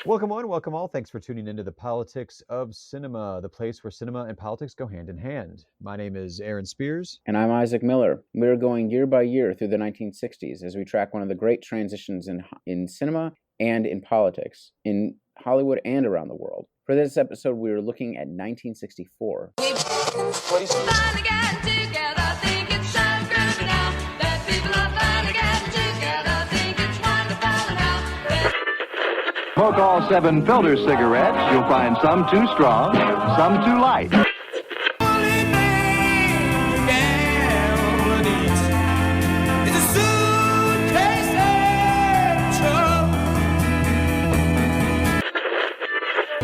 Welcome on, welcome all. Thanks for tuning into the Politics of Cinema, the place where cinema and politics go hand in hand. My name is Aaron Spears. And I'm Isaac Miller. We're going year by year through the 1960s as we track one of the great transitions in cinema and in politics, in Hollywood and around the world. For this episode, we are looking at 1964. Smoke all 7 filter cigarettes. You'll find some too strong, some too light.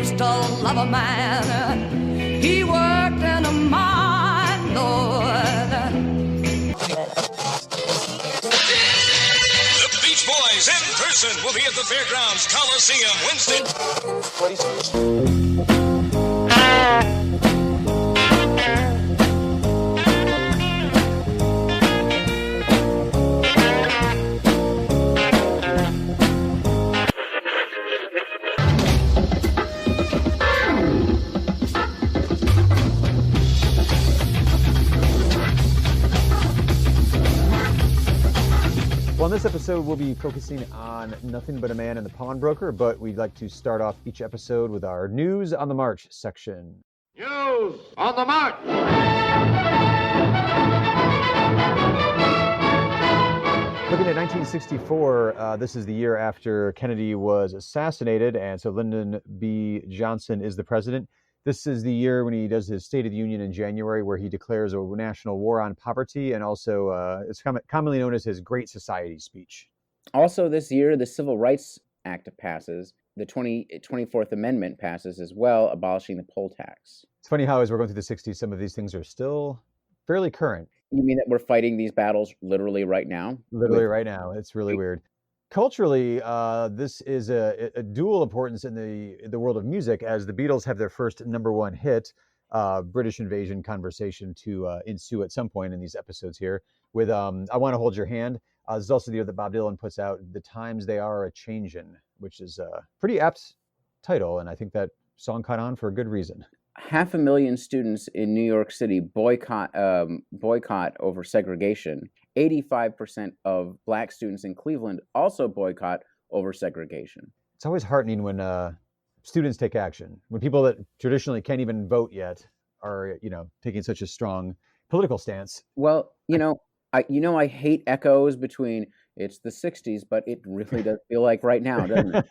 Stole of a man, he worked in a mine, Lord. The Beach Boys in person will be at the Fairgrounds Coliseum Wednesday. Well, in this episode, we'll be focusing on Nothing But a Man and the Pawnbroker, but we'd like to start off each episode with our News on the March section. News on the march! Looking at 1964, this is the year after Kennedy was assassinated, and so Lyndon B. Johnson is the president. This is the year when he does his State of the Union in January, where he declares a national war on poverty, and also it's commonly known as his Great Society speech. Also this year, the Civil Rights Act passes. The 24th Amendment passes as well, abolishing the poll tax. It's funny how, as we're going through the 60s, some of these things are still fairly current. You mean that we're fighting these battles literally right now? Literally right now. It's really weird. Culturally, this is a dual importance in the world of music, as the Beatles have their first #1 hit, British Invasion Conversation, to ensue at some point in these episodes here, with I Want to Hold Your Hand. This is also the year that Bob Dylan puts out The Times They Are A-Changin', which is a pretty apt title, and I think that song caught on for a good reason. 500,000 students in New York City boycott over segregation. 85% of Black students in Cleveland also boycott over segregation. It's always heartening when students take action, when people that traditionally can't even vote yet are, taking such a strong political stance. Well, I hate echoes between it's the 60s, but it really does feel like right now, doesn't it?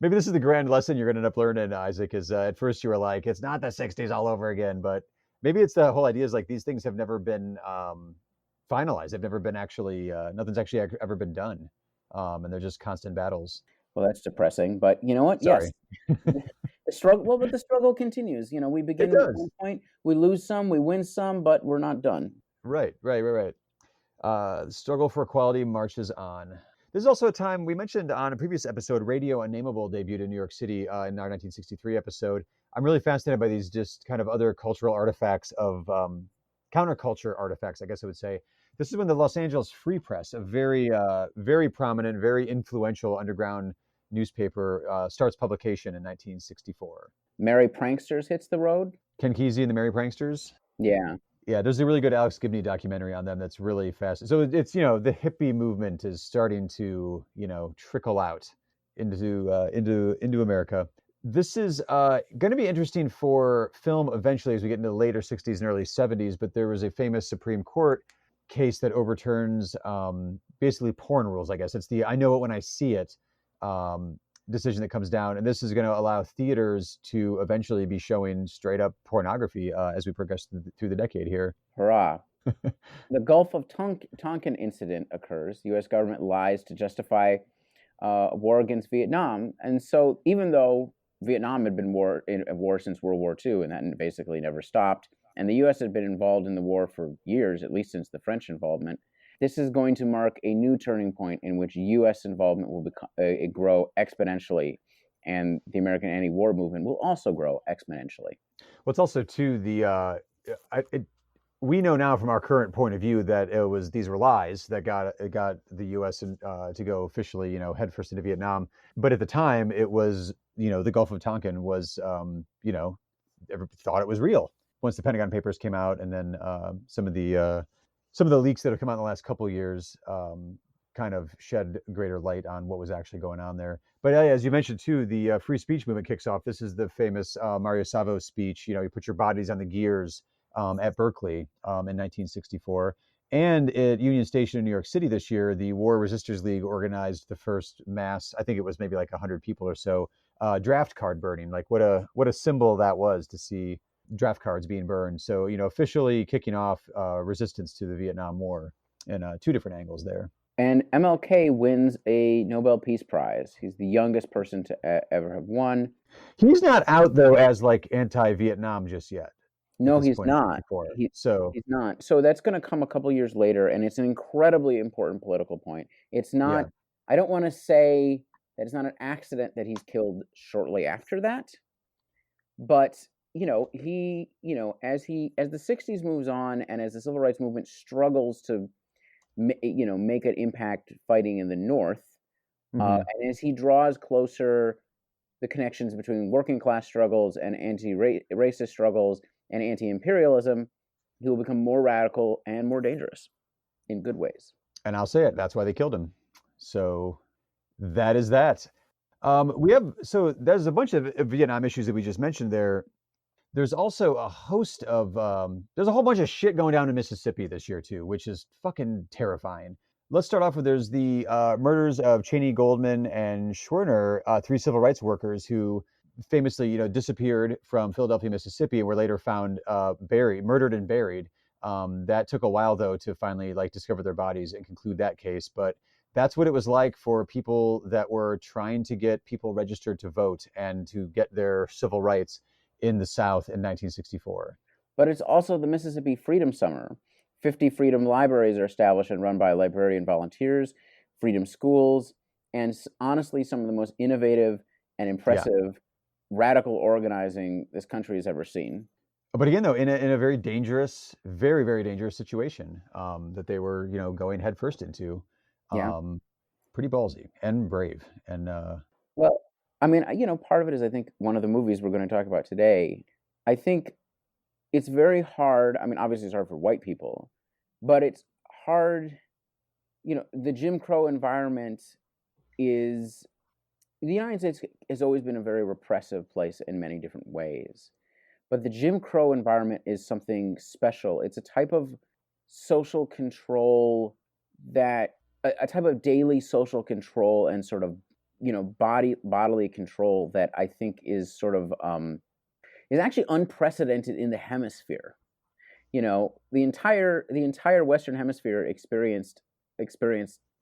Maybe this is the grand lesson you're going to end up learning, Isaac, is at first you were like, it's not the 60s all over again, but maybe it's the whole idea is like these things have never been finalized. They've never been actually, nothing's actually ever been done. And they're just constant battles. Well, that's depressing, but you know what? Sorry. Yes. The struggle continues. We begin at one point, we lose some, we win some, but we're not done. Right. The struggle for equality marches on. This is also a time we mentioned on a previous episode, Radio Unnameable debuted in New York City in our 1963 episode. I'm really fascinated by these just kind of other cultural artifacts of counterculture artifacts, I guess I would say. This is when the Los Angeles Free Press, a very, very prominent, very influential underground newspaper, starts publication in 1964. Merry Pranksters hits the road. Ken Kesey and the Merry Pranksters. Yeah, there's a really good Alex Gibney documentary on them that's really fast. So it's, the hippie movement is starting to, trickle out into America. This is going to be interesting for film eventually as we get into the later 60s and early 70s, but there was a famous Supreme Court case that overturns basically porn rules, I guess. It's the I know it when I see it decision that comes down, and this is going to allow theaters to eventually be showing straight up pornography as we progress through the decade here. Hurrah. The Gulf of Tonkin incident occurs. The U.S. government lies to justify a war against Vietnam, and so even though Vietnam had been in a war since World War II, and that basically never stopped, and the U.S. had been involved in the war for years, at least since the French involvement, this is going to mark a new turning point in which U.S. involvement will grow exponentially, and the American anti-war movement will also grow exponentially. Well, it's also, too, we know now from our current point of view that these were lies that got the U.S. To go officially, headfirst into Vietnam. But at the time, it was, the Gulf of Tonkin was, everybody thought it was real. Once the Pentagon Papers came out, and then some of the leaks that have come out in the last couple of years kind of shed greater light on what was actually going on there. But as you mentioned too, the free speech movement kicks off. This is the famous Mario Savio speech. You put your bodies on the gears at Berkeley in 1964. And at Union Station in New York City this year, the War Resisters League organized the first mass, I think it was maybe like 100 people or so, draft card burning. Like what a symbol that was to see draft cards being burned. So, officially kicking off resistance to the Vietnam War in two different angles there. And MLK wins a Nobel Peace Prize. He's the youngest person to ever have won. He's not out, though, as like anti-Vietnam just yet. No, he's not. He's not. So that's going to come a couple years later, and it's an incredibly important political point. It's not, yeah. I don't want to say that it's not an accident that he's killed shortly after that. But, he, as the 60s moves on and as the civil rights movement struggles to, make an impact fighting in the North, and as he draws closer the connections between working class struggles and anti-racist struggles and anti-imperialism, he will become more radical and more dangerous in good ways. And I'll say it, that's why they killed him. So that is that. There's a bunch of Vietnam issues that we just mentioned there. There's also a host of, there's a whole bunch of shit going down in Mississippi this year too, which is fucking terrifying. Let's start off with there's the murders of Cheney, Goldman, and Schwerner, three civil rights workers who famously, disappeared from Philadelphia, Mississippi, and were later found murdered and buried. That took a while, though, to finally discover their bodies and conclude that case. But that's what it was like for people that were trying to get people registered to vote and to get their civil rights in the South in 1964. But it's also the Mississippi Freedom Summer. 50 freedom libraries are established and run by librarian volunteers, freedom schools, and honestly, some of the most innovative and impressive radical organizing this country has ever seen. But again, though, in a very dangerous, very, very dangerous situation that they were, going headfirst into. Pretty ballsy and brave. And well, I mean, part of it is, I think, one of the movies we're going to talk about today. I think it's very hard. I mean, obviously it's hard for white people, but it's hard. The Jim Crow environment is, the United States has always been a very repressive place in many different ways. But the Jim Crow environment is something special. It's a type of social control that, a type of daily social control and sort of, bodily control that I think is sort of, is actually unprecedented in the hemisphere. The entire Western Hemisphere experienced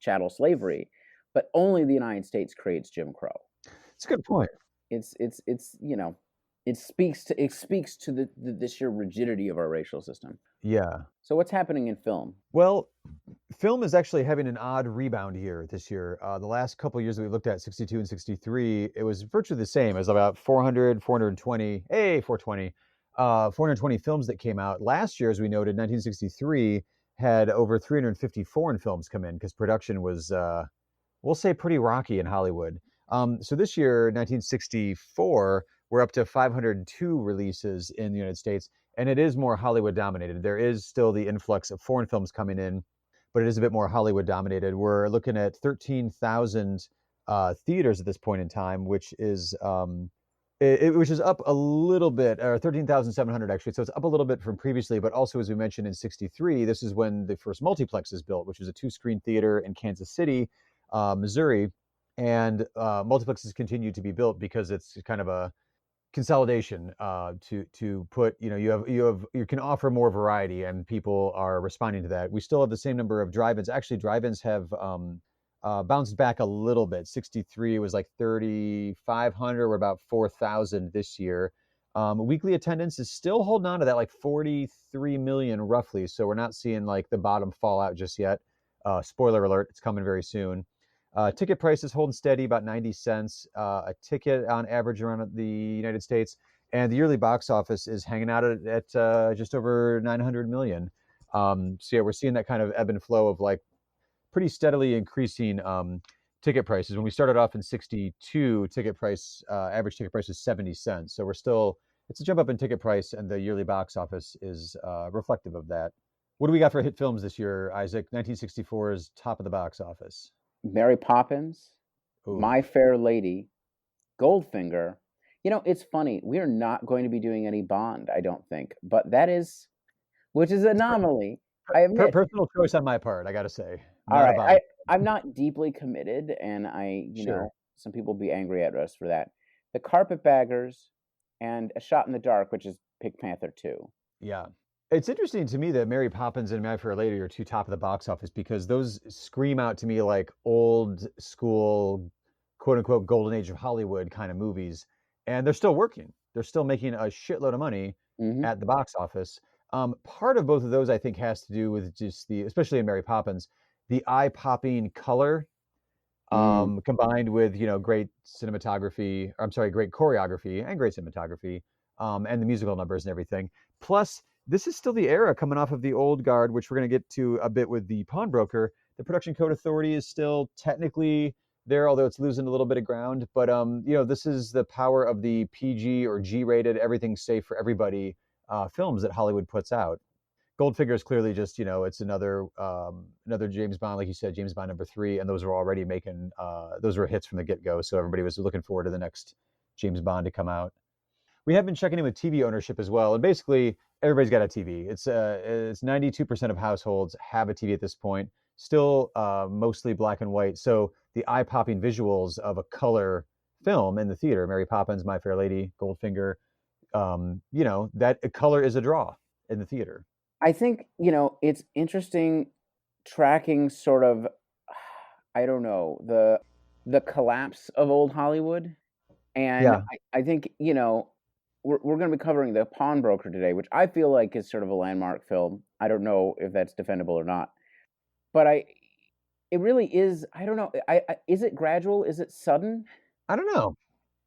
chattel slavery, but only the United States creates Jim Crow. It's a good point. It speaks to the sheer rigidity of our racial system. Yeah. So what's happening in film? Well, film is actually having an odd rebound here this year. The last couple of years that we looked at, 62 and 63, it was virtually the same as about 420 films that came out. Last year, as we noted, 1963 had over 350 foreign films come in because production was, we'll say, pretty rocky in Hollywood. So this year, 1964, we're up to 502 releases in the United States, and it is more Hollywood dominated. There is still the influx of foreign films coming in, but it is a bit more Hollywood dominated. We're looking at 13,000 theaters at this point in time, which is which is up a little bit, or 13,700 actually. So it's up a little bit from previously, but also, as we mentioned, in 63, this is when the first multiplex is built, which was a 2-screen theater in Kansas City, Missouri. And multiplexes continue to be built because it's kind of a consolidation to put, you can offer more variety, and people are responding to that. We still have the same number of drive-ins. Actually, drive-ins have bounced back a little bit. 63 was like 3,500. We're about 4,000 this year. Weekly attendance is still holding on to that, like 43 million roughly. So we're not seeing like the bottom fall out just yet. Spoiler alert, it's coming very soon. Ticket prices holding steady, about 90 cents a ticket on average around the United States. and the yearly box office is hanging out at just over 900 million. So yeah, we're seeing that kind of ebb and flow of like pretty steadily increasing ticket prices. When we started off in 62, average ticket price is 70 cents. So it's a jump up in ticket price, and the yearly box office is reflective of that. What do we got for hit films this year, Isaac? 1964's top of the box office. Mary Poppins, Ooh. My Fair Lady, Goldfinger. It's funny. We're not going to be doing any Bond, I don't think. But which is an anomaly. I admit. Personal choice on my part, I got to say. All right. I'm not deeply committed, and Sure. some people will be angry at us for that. The Carpetbaggers and A Shot in the Dark, which is Pink Panther 2. Yeah. It's interesting to me that Mary Poppins and My Fair Lady are two top of the box office, because those scream out to me like old school, quote unquote, golden age of Hollywood kind of movies. And they're still working. They're still making a shitload of money at the box office. Part of both of those, I think, has to do with just especially in Mary Poppins, the eye-popping color combined with, great cinematography, great choreography and great cinematography, and the musical numbers and everything. Plus, this is still the era coming off of the old guard, which we're going to get to a bit with the Pawnbroker. The Production Code Authority is still technically there, although it's losing a little bit of ground. But, this is the power of the PG or G-rated, everything's safe for everybody films that Hollywood puts out. Goldfinger is clearly just, it's another James Bond, like you said, James Bond #3, and those were already making, those were hits from the get-go, so everybody was looking forward to the next James Bond to come out. We have been checking in with TV ownership as well, and basically everybody's got a TV. It's 92% of households have a TV at this point, still mostly black and white, so the eye-popping visuals of a color film in the theater, Mary Poppins, My Fair Lady, Goldfinger, that color is a draw in the theater. I think, it's interesting tracking sort of, I don't know, the collapse of old Hollywood. And yeah. I think, we're going to be covering The Pawnbroker today, which I feel like is sort of a landmark film. I don't know if that's defendable or not. But it really is, I don't know, is it gradual? Is it sudden? I don't know.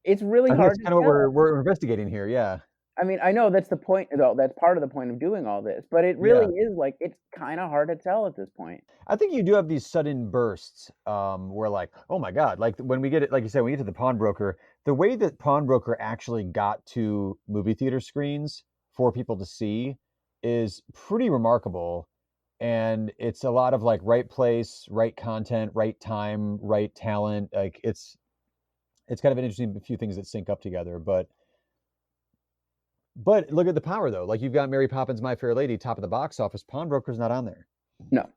It's really hard to tell. That's kind of what we're investigating here, yeah. I mean, I know that's the point, though. That's part of the point of doing all this, but it really is like, it's kind of hard to tell at this point. I think you do have these sudden bursts where like, oh my God, like when we get it, like you said, when we get to The Pawnbroker, the way that Pawnbroker actually got to movie theater screens for people to see is pretty remarkable. And it's a lot of like right place, right content, right time, right talent. Like it's kind of an interesting few things that sync up together, But look at the power, though. Like, you've got Mary Poppins, My Fair Lady, top of the box office. Pawnbroker's not on there. No.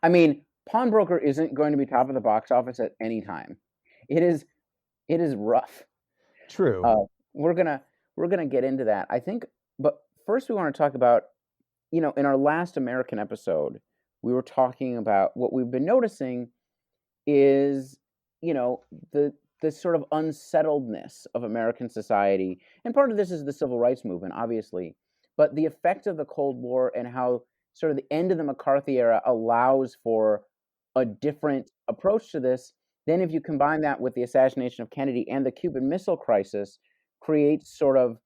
I mean, Pawnbroker isn't going to be top of the box office at any time. It is rough. True. We're gonna get into that, I think. But first, we want to talk about, in our last American episode, we were talking about what we've been noticing is, the sort of unsettledness of American society. And part of this is the civil rights movement, obviously. But the effect of the Cold War and how sort of the end of the McCarthy era allows for a different approach to this. Then if you combine that with the assassination of Kennedy and the Cuban Missile Crisis, creates sort of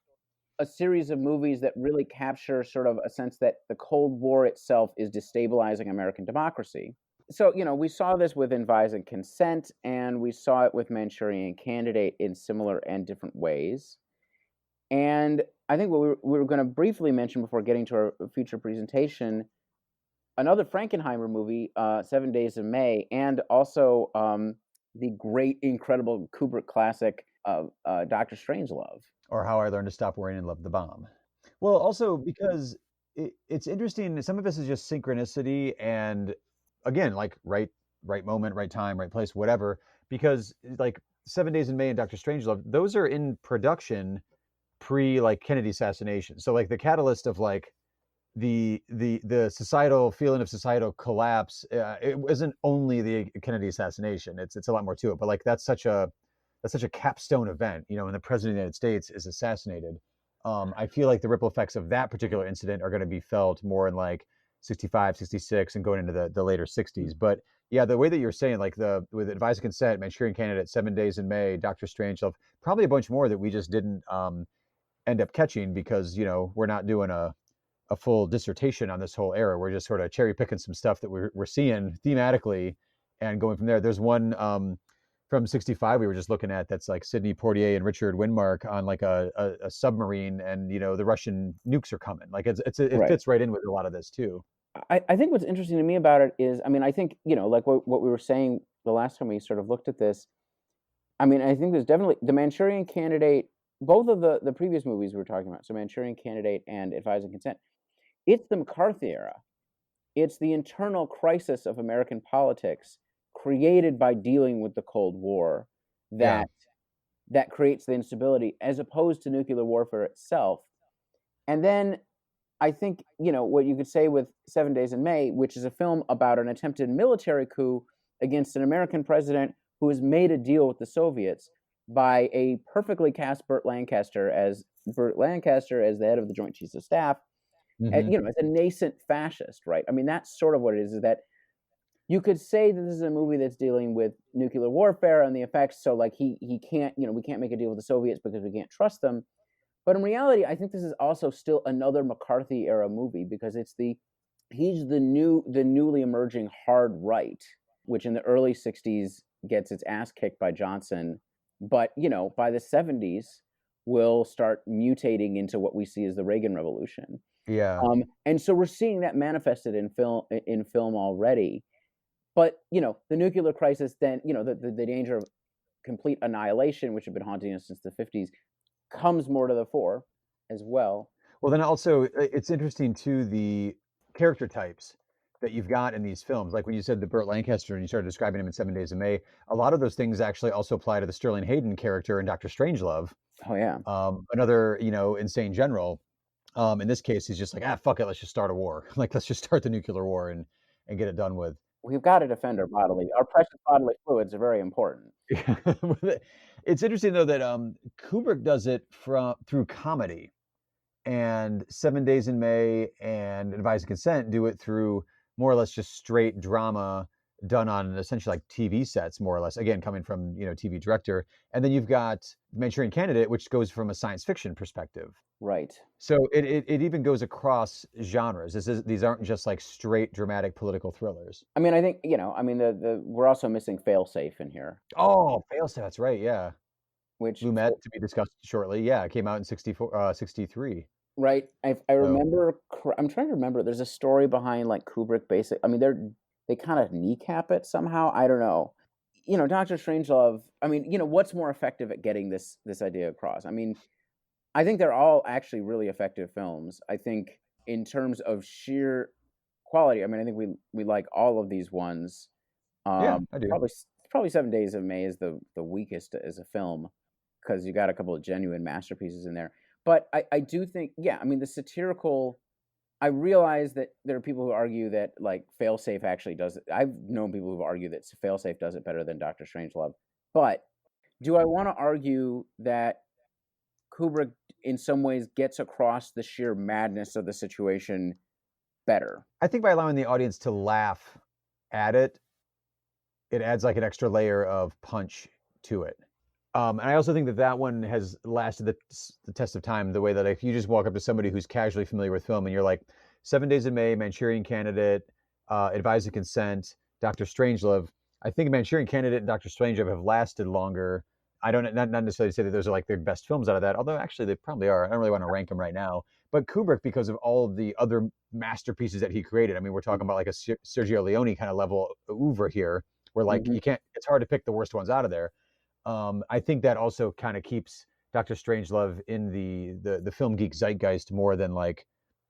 a series of movies that really capture sort of a sense that the Cold War itself is destabilizing American democracy. So, we saw this with Advise and Consent, and we saw it with Manchurian Candidate in similar and different ways. And I think what we were going to briefly mention before getting to our future presentation, another Frankenheimer movie, 7 Days of May, and also the great, incredible Kubrick classic of Dr. Strangelove. Or How I Learned to Stop Worrying and Love the Bomb. Well, also because it's interesting, some of this is just synchronicity and, again, like right moment, right time, right place, whatever, because like 7 Days in May and Dr. Strangelove, those are in production pre like Kennedy assassination. So like the catalyst of like the societal feeling of societal collapse, it wasn't only the Kennedy assassination. It's a lot more to it, but like that's such a capstone event, when the president of the United States is assassinated. I feel like the ripple effects of that particular incident are going to be felt more in like 65, 66, and going into the later 60s. But yeah, the way that you're saying, like with Advise and Consent, Manchurian Candidate, 7 Days in May, Dr. Strangelove, probably a bunch more that we just didn't end up catching, because we're not doing a full dissertation on this whole era. We're just sort of cherry picking some stuff that we're seeing thematically and going from there. There's one from 65 we were just looking at that's like Sidney Poitier and Richard Widmark on like a submarine, and the Russian nukes are coming. Like it Right. fits right in with a lot of this too. I think what's interesting to me about it is, I mean, I think, like what we were saying the last time we sort of looked at this, I mean, I think there's definitely the Manchurian Candidate, both of the previous movies we were talking about, so Manchurian Candidate and Advise and Consent, it's the McCarthy era. It's the internal crisis of American politics created by dealing with the Cold War that creates the instability, as opposed to nuclear warfare itself. And then I think, what you could say with 7 Days in May, which is a film about an attempted military coup against an American president who has made a deal with the Soviets by a perfectly cast Burt Lancaster as the head of the Joint Chiefs of Staff, as a nascent fascist, right? I mean, that's sort of what it is that you could say that this is a movie that's dealing with nuclear warfare and the effects. So like he can't, we can't make a deal with the Soviets because we can't trust them. But in reality, I think this is also still another McCarthy era movie, because he's the newly emerging hard right, which in the early 60s gets its ass kicked by Johnson. But, by the 70s will start mutating into what we see as the Reagan Revolution. Yeah. And so we're seeing that manifested in film already. But, the nuclear crisis, then, the danger of complete annihilation, which had been haunting us since the 50s, comes more to the fore as well. Well, then also it's interesting too, the character types that you've got in these films. Like when you said the Burt Lancaster and you started describing him in 7 Days of May, a lot of those things actually also apply to the Sterling Hayden character in Dr. Strangelove. Oh yeah. Another, insane general. In this case, he's just like, fuck it, let's just start a war. Like, let's just start the nuclear war and get it done with. We've got to defend our precious bodily fluids are very important. It's interesting though that Kubrick does it through comedy, and 7 Days in May and Advise and Consent do it through more or less just straight drama done on essentially like TV sets, more or less. Again, coming from TV director, and then you've got Manchurian Candidate, which goes from a science fiction perspective. Right. So it even goes across genres. These aren't just like straight dramatic political thrillers. I mean, I think we're also missing Failsafe in here. Oh, Failsafe, that's right, yeah. Which Lumet, to be discussed shortly. Yeah, it came out in 63. Right. I remember. I'm trying to remember. There's a story behind like Kubrick. I mean, they kind of kneecap it somehow. I don't know. Dr. Strangelove. I mean, what's more effective at getting this idea across? I mean, I think they're all actually really effective films. I think in terms of sheer quality. I mean, I think we like all of these ones. Yeah, I do. Probably 7 Days of May is the weakest as a film, because you got a couple of genuine masterpieces in there. But I do think, I mean, the satirical, I realize that there are people who argue that like Failsafe actually does it. I've known people who've argued that Failsafe does it better than Dr. Strangelove. But do I want to argue that Kubrick in some ways gets across the sheer madness of the situation better? I think by allowing the audience to laugh at it, it adds like an extra layer of punch to it. And I also think that one has lasted the test of time, the way that if you just walk up to somebody who's casually familiar with film and you're like, 7 Days in May, Manchurian Candidate, Advise and Consent, Dr. Strangelove, I think Manchurian Candidate and Dr. Strangelove have lasted longer. I don't not necessarily say that those are like their best films out of that, although actually they probably are. I don't really want to rank them right now. But Kubrick, because of all of the other masterpieces that he created, I mean, we're talking about like a Sergio Leone kind of level oeuvre here, where like it's hard to pick the worst ones out of there. I think that also kind of keeps Dr. Strangelove in the film geek zeitgeist more than like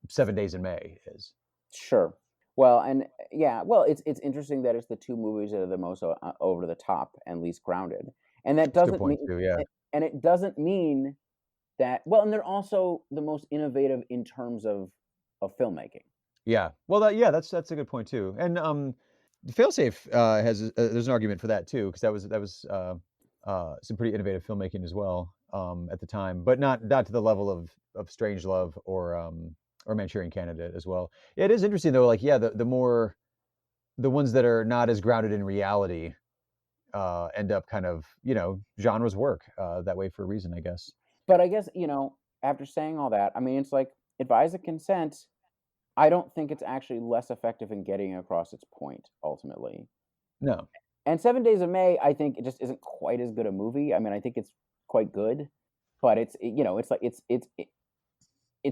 7 Days in May is. Sure. Well, and it's interesting that it's the two movies that are the most over the top and least grounded, and that doesn't mean, and it doesn't mean that. Well, and they're also the most innovative in terms of filmmaking. Yeah. Well, that's a good point too, and Failsafe has there's an argument for that too, because that was some pretty innovative filmmaking as well at the time, but not to the level of Strangelove or Manchurian Candidate as well. Yeah, it is interesting though. Like, the ones that are not as grounded in reality end up kind of genres work that way for a reason, I guess. But I guess after saying all that, I mean, it's like advise consent. I don't think it's actually less effective in getting across its point ultimately. No. And 7 Days of May, I think it just isn't quite as good a movie. I mean, I think it's quite good, but it's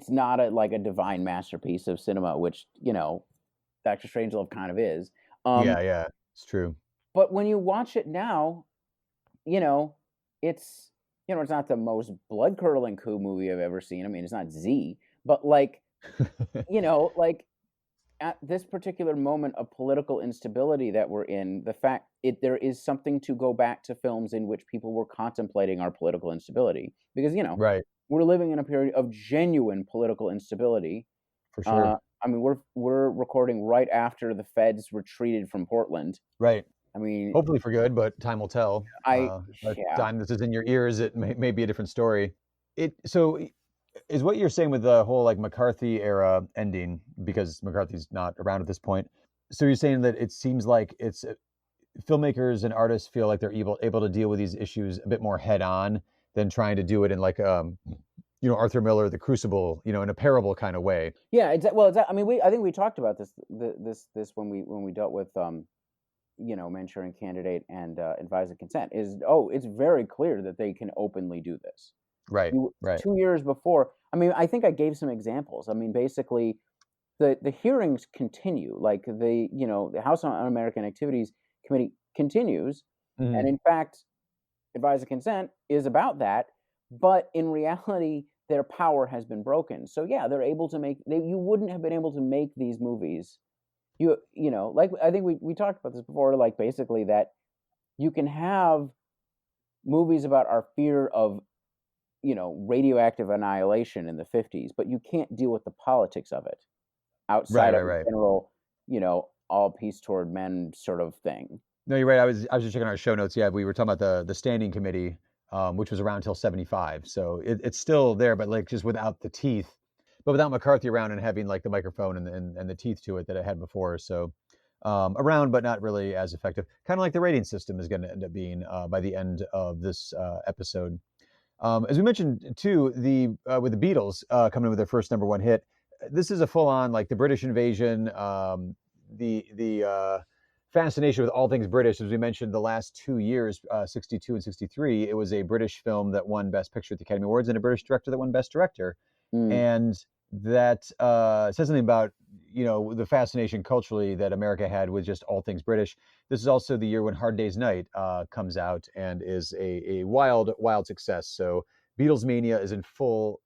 not a divine masterpiece of cinema, which Dr. Strangelove kind of is. Yeah, it's true. But when you watch it now, it's it's not the most blood curdling coup movie I've ever seen. I mean, it's not Z, but at this particular moment of political instability that we're in, there is something to go back to films in which people were contemplating our political instability, because right, we're living in a period of genuine political instability. For sure. I mean, we're recording right after the feds retreated from Portland. Right. I mean, hopefully for good, but time will tell. By the time this is in your ears, it may be a different story. So is what you're saying with the whole McCarthy era ending, because McCarthy's not around at this point. So you're saying that it seems like it's filmmakers and artists feel like they're able to deal with these issues a bit more head on than trying to do it in Arthur Miller, The Crucible, in a parable kind of way. Yeah, I mean, I think we talked about this when we dealt with Manchurian Candidate and Advise Consent. It's very clear that they can openly do this. Right. 2 years before, I mean, I think I gave some examples. I mean, basically, the hearings continue. Like the House on Un-American Activities Committee continues, mm-hmm. and in fact, Advise Consent is about that. But in reality, their power has been broken. So yeah, they're able to make. You wouldn't have been able to make these movies. I think we talked about this before. Like basically that you can have movies about our fear of radioactive annihilation in the 50s, but you can't deal with the politics of it outside of general, all peace toward men sort of thing. No, you're right. I was just checking our show notes. Yeah, we were talking about the standing committee, which was around until 75. So it's still there, but just without the teeth, but without McCarthy around and having the microphone and the teeth to it that it had before. So around, but not really as effective. Kind of like the rating system is going to end up being by the end of this episode. As we mentioned too, with the Beatles coming in with their first #1 hit, this is a full-on the British invasion, the fascination with all things British. As we mentioned, the last 2 years, 62 and 63, it was a British film that won Best Picture at the Academy Awards and a British director that won Best Director, and that says something about the fascination culturally that America had with just all things British. This is also the year when Hard Day's Night comes out and is a wild success. So Beatles mania is in full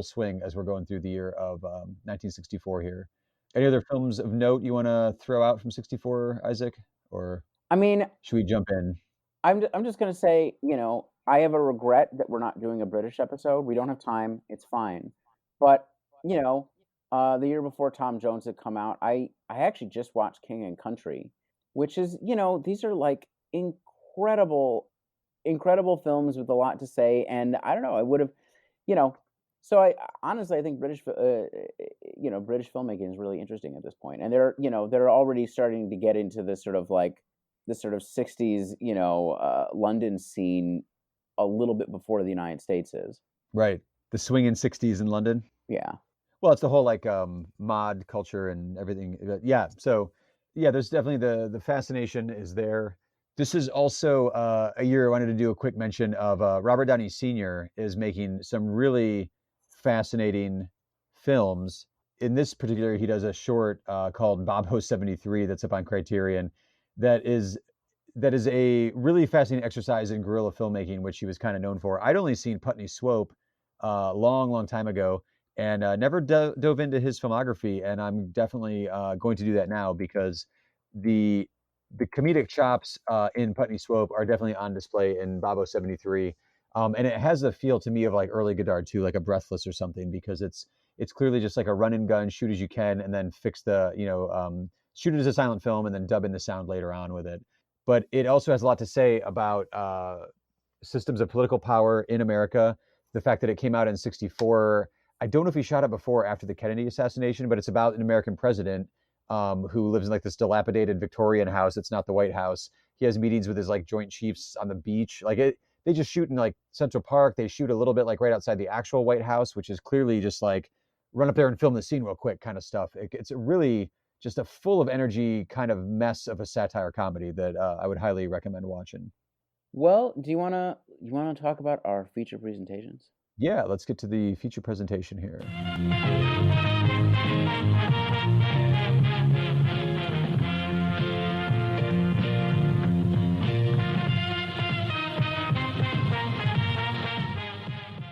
swing as we're going through the year of 1964 here. Any other films of note you want to throw out from 64, Isaac? Or I mean, should we jump in? I'm just going to say, I have a regret that we're not doing a British episode. We don't have time. It's fine. But, the year before Tom Jones had come out, I actually just watched King and Country, which is, these are incredible films with a lot to say. And I don't know, I would have, so I honestly, I think British filmmaking is really interesting at this point. And they're already starting to get into this sort of 60s, London scene a little bit before the United States is. Right. The swinging 60s in London. Yeah. Well, it's the whole mod culture and everything. Yeah. So yeah, there's definitely the fascination is there. This is also a year I wanted to do a quick mention of Robert Downey Sr. is making some really fascinating films. In this particular, he does a short called Babo 73 that's up on Criterion. That is a really fascinating exercise in guerrilla filmmaking, which he was kind of known for. I'd only seen Putney Swope long time ago, and never dove into his filmography. And I'm definitely going to do that now, because the comedic chops in Putney Swope are definitely on display in Babo 73. And it has a feel to me of early Godard too, like a Breathless or something, because it's clearly just a run and gun, shoot as you can, and then fix the, shoot it as a silent film and then dub in the sound later on with it. But it also has a lot to say about systems of political power in America. The fact that it came out in 64, I don't know if he shot it before or after the Kennedy assassination, but it's about an American president who lives in this dilapidated Victorian house. It's not the White House. He has meetings with his Joint Chiefs on the beach. they just shoot in like Central Park. They shoot a little bit like right outside the actual White House, which is clearly just like run up there and film the scene real quick kind of stuff. It's a really just a full of energy kind of mess of a satire comedy that I would highly recommend watching. Well, do you wanna talk about our feature presentations? Yeah, let's get to the feature presentation here.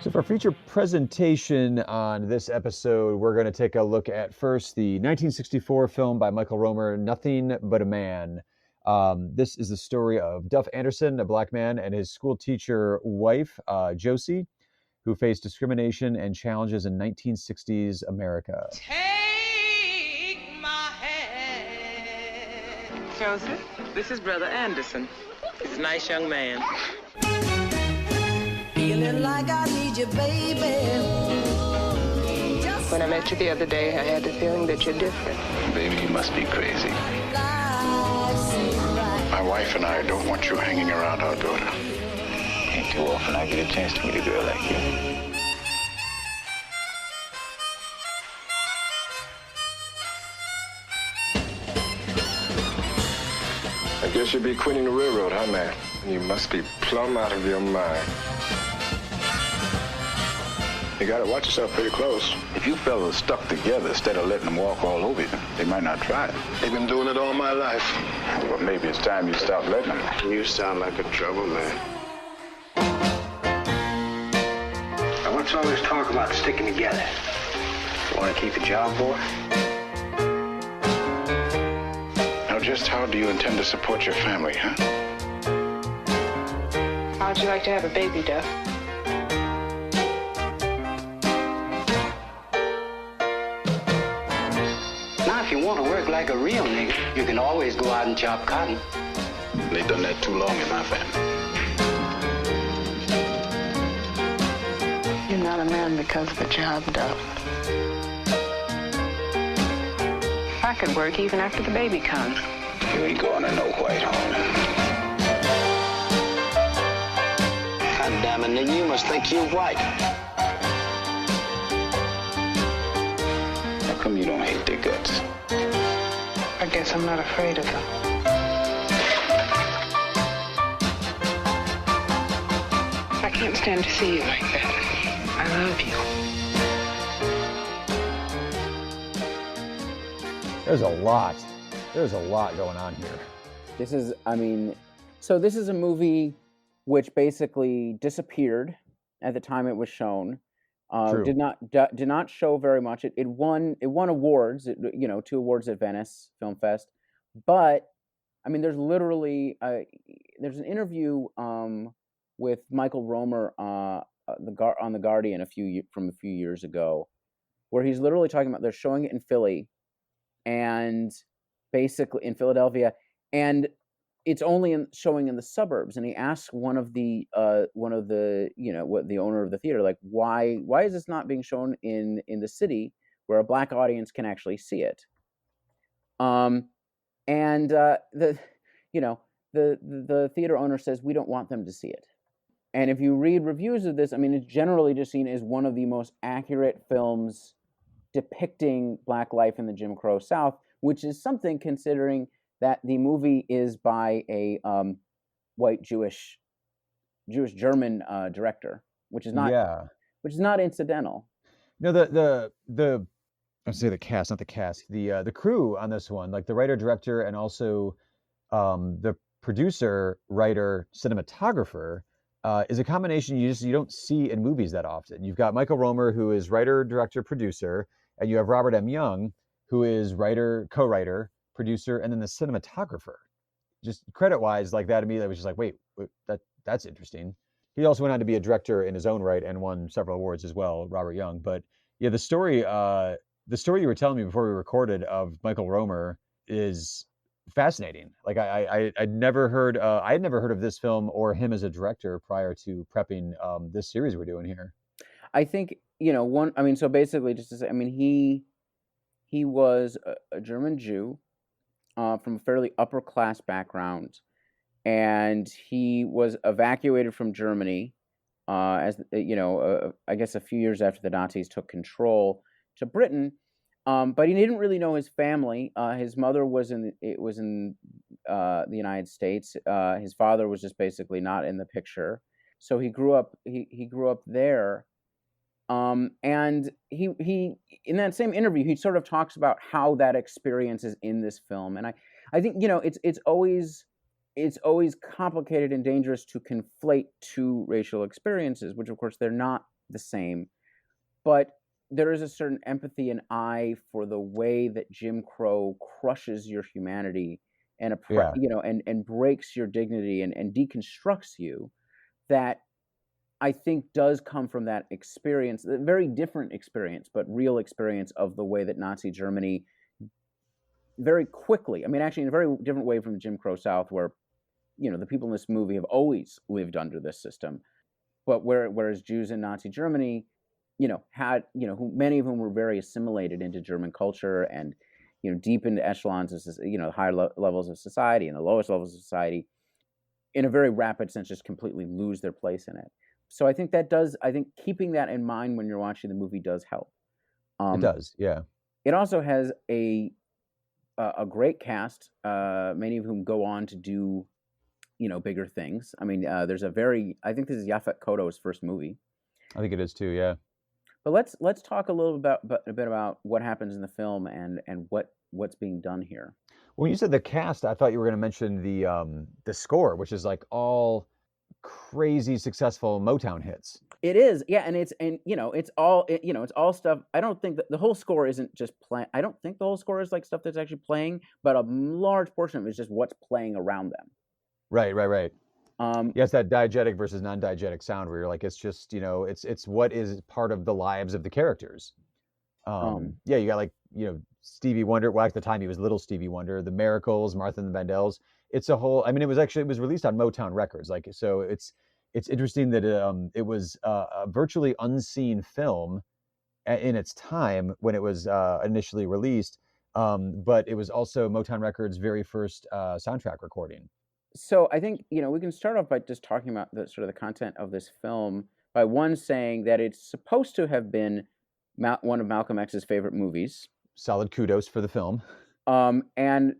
So for our feature presentation on this episode, we're going to take a look at first the 1964 film by Michael Romer, Nothing But a Man. This is the story of Duff Anderson, a black man, and his school teacher wife, Josie, who faced discrimination and challenges in 1960s America. Take my hand. Joseph, this is Brother Anderson. He's a nice young man. Feeling like I need you, baby. When I met you the other day, I had the feeling that you're different. Baby, you must be crazy. My wife and I don't want you hanging around our daughter. Ain't too often I get a chance to meet a girl like you. I guess you'll be quitting the railroad, huh, man? You must be plumb out of your mind. You gotta watch yourself pretty close. If you fellas stuck together instead of letting them walk all over you, they might not try it. They've been doing it all my life. Well, maybe it's time you stop letting them. You sound like a troublemaker. Now, let's always talk about sticking together. Want to keep a job, boy? Now, just how do you intend to support your family, huh? How'd you like to have a baby, Duff? Now, if you want to work like a real nigga, you can always go out and chop cotton. They've done that too long in my family. You're not a man because of a job, Duff. I could work even after the baby comes. You ain't going to no white home. God damn it, nigga, you must think you're white. How come you don't hate their guts? I guess I'm not afraid of them. I can't stand to see you like that. I love you. There's a lot. There's a lot going on here. This is a movie which basically disappeared at the time it was shown. Did not show very much. It won awards. 2 awards at Venice Film Fest. But I mean, there's literally there's an interview with Michael Romer on the Guardian from a few years ago, where he's literally talking about they're showing it in Philly, and basically in Philadelphia, and it's only showing in the suburbs. And he asked one of the the owner of the theater, like, why is this not being shown in the city where a black audience can actually see it? The theater owner says, we don't want them to see it. And if you read reviews of this, I mean, it's generally just seen as one of the most accurate films depicting black life in the Jim Crow South, which is something considering that the movie is by a white Jewish German director, which is not incidental. No, the I'd say the cast, not the cast. The crew on this one, like the writer, director, and also the producer, writer, cinematographer, is a combination you don't see in movies that often. You've got Michael Romer, who is writer, director, producer, and you have Robert M. Young, who is writer, co-writer, producer, and then the cinematographer. Just credit-wise, like that immediately was just like, wait, that's interesting. He also went on to be a director in his own right and won several awards as well, Robert Young. But yeah, the story you were telling me before we recorded of Michael Romer is fascinating. Like I'd never heard of this film or him as a director prior to prepping this series we're doing here. I think so basically, just to say, I mean, he was a German Jew from a fairly upper class background, and he was evacuated from Germany, I guess a few years after the Nazis took control, to Britain. But he didn't really know his family. His mother was in the United States. His father was just basically not in the picture. So he grew up. He grew up there. And he in that same interview, he sort of talks about how that experience is in this film. And I think it's always complicated and dangerous to conflate two racial experiences, which of course they're not the same. But there is a certain empathy and eye for the way that Jim Crow crushes your humanity and and breaks your dignity and deconstructs you, that I think does come from that experience, a very different experience, but real experience of the way that Nazi Germany very quickly, actually in a very different way from the Jim Crow South, where, the people in this movie have always lived under this system. But whereas Jews in Nazi Germany, had, many of whom were very assimilated into German culture and, deep into echelons of, higher levels of society and the lowest levels of society, in a very rapid sense, just completely lose their place in it. So I think keeping that in mind when you're watching the movie does help. It does, yeah. It also has a great cast, many of whom go on to do, bigger things. I think this is Yaphet Kotto's first movie. I think it is too, yeah. But let's talk a little bit about what happens in the film and what's being done here. When you said the cast, I thought you were going to mention the score, which is like all crazy successful Motown hits. It is, yeah, and it's all stuff. I don't think that the whole score isn't just playing. I don't think the whole score is like stuff that's actually playing, but a large portion of it is just what's playing around them. Right. Yes, that diegetic versus non-diegetic sound where you're like, it's just, it's what is part of the lives of the characters. Yeah, you got like, Stevie Wonder. Well, at the time he was Little Stevie Wonder, the Miracles, Martha and the Vandellas. It's a whole. It was released on Motown Records. Like, so it's interesting that it was a virtually unseen film in its time when it was initially released. But it was also Motown Records' very first soundtrack recording. So I think we can start off by just talking about the sort of the content of this film by one saying that it's supposed to have been one of Malcolm X's favorite movies. Solid kudos for the film. And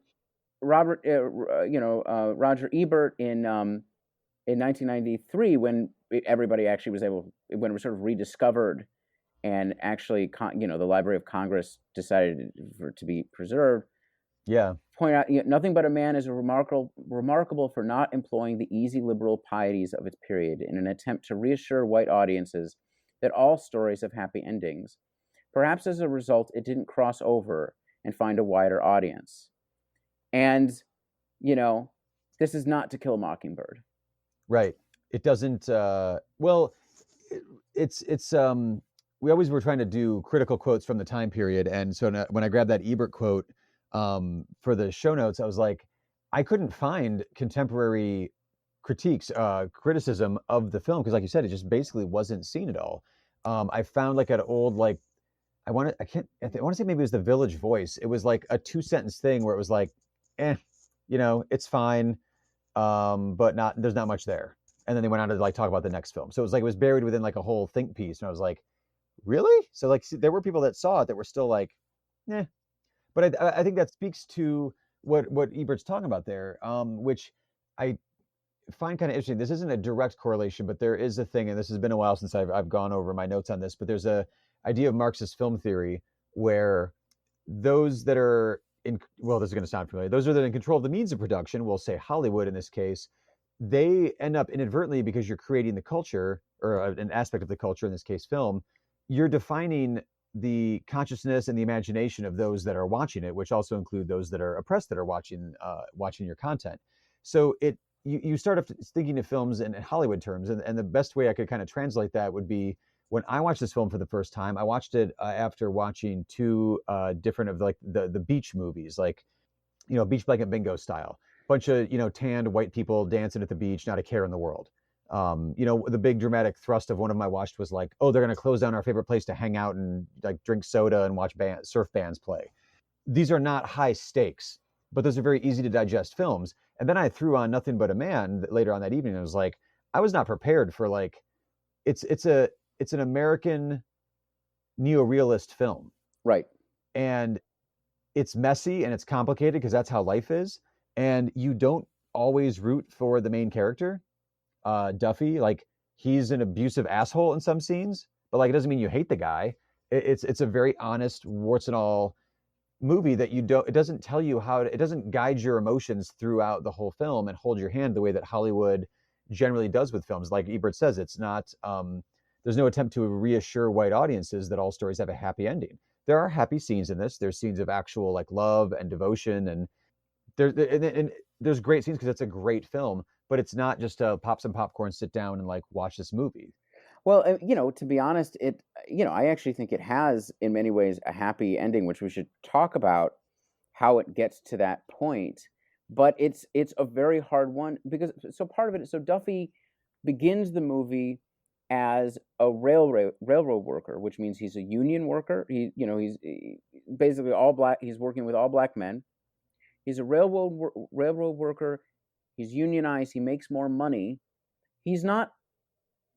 Roger Ebert in 1993, when everybody actually was when it was sort of rediscovered, and actually, the Library of Congress decided for it to be preserved. Yeah. Point out, nothing but a man is remarkable for not employing the easy liberal pieties of its period in an attempt to reassure white audiences that all stories have happy endings. Perhaps as a result, it didn't cross over and find a wider audience. And, this is not To Kill a Mockingbird. Right. It doesn't, it's we always were trying to do critical quotes from the time period. And so when I grabbed that Ebert quote for the show notes, I was like, I couldn't find contemporary criticism of the film. Cause like you said, it just basically wasn't seen at all. I found like an old, I want to say maybe it was the Village Voice. It was like a 2-sentence thing where it was like, it's fine, but there's not much there. And then they went on to talk about the next film. So it was like it was buried within like a whole think piece, and I was like, really? So like there were people that saw it that were still like, eh. But I think that speaks to what Ebert's talking about there, which I find kind of interesting. This isn't a direct correlation, but there is a thing, and this has been a while since I've gone over my notes on this, but there's a idea of Marxist film theory where those that are this is going to sound familiar. Those that are in control of the means of production, we'll say Hollywood in this case, they end up inadvertently, because you're creating the culture, or an aspect of the culture, in this case film, you're defining the consciousness and the imagination of those that are watching it, which also include those that are oppressed that are watching your content. So you start off thinking of films in Hollywood terms, and the best way I could kind of translate that would be, when I watched this film for the first time, I watched it after watching two different of like the beach movies, like, Beach Blanket Bingo style. Bunch of, tanned white people dancing at the beach, not a care in the world. The big dramatic thrust of one of them I watched was like, oh, they're going to close down our favorite place to hang out and like drink soda and watch surf bands play. These are not high stakes, but those are very easy to digest films. And then I threw on Nothing But a Man later on that evening. And I was like, I was not prepared for like, it's an American neorealist film. Right. And it's messy and it's complicated because that's how life is. And you don't always root for the main character, Duffy. Like, he's an abusive asshole in some scenes, but like, it doesn't mean you hate the guy. It's a very honest, warts and all movie that it doesn't tell you it doesn't guide your emotions throughout the whole film and hold your hand the way that Hollywood generally does with films. Like Ebert says, it's not, there's no attempt to reassure white audiences that all stories have a happy ending. There are happy scenes in this. There's scenes of actual like love and devotion, and there's great scenes because it's a great film, but it's not just pop some popcorn, sit down and like watch this movie. Well, to be honest, I actually think it has in many ways a happy ending, which we should talk about how it gets to that point. But it's a very hard one because part of it is, so Duffy begins the movie as a railroad worker, which means he's a union worker. He's basically all black. He's working with all black men. He's a railroad worker. He's unionized. He makes more money. He's not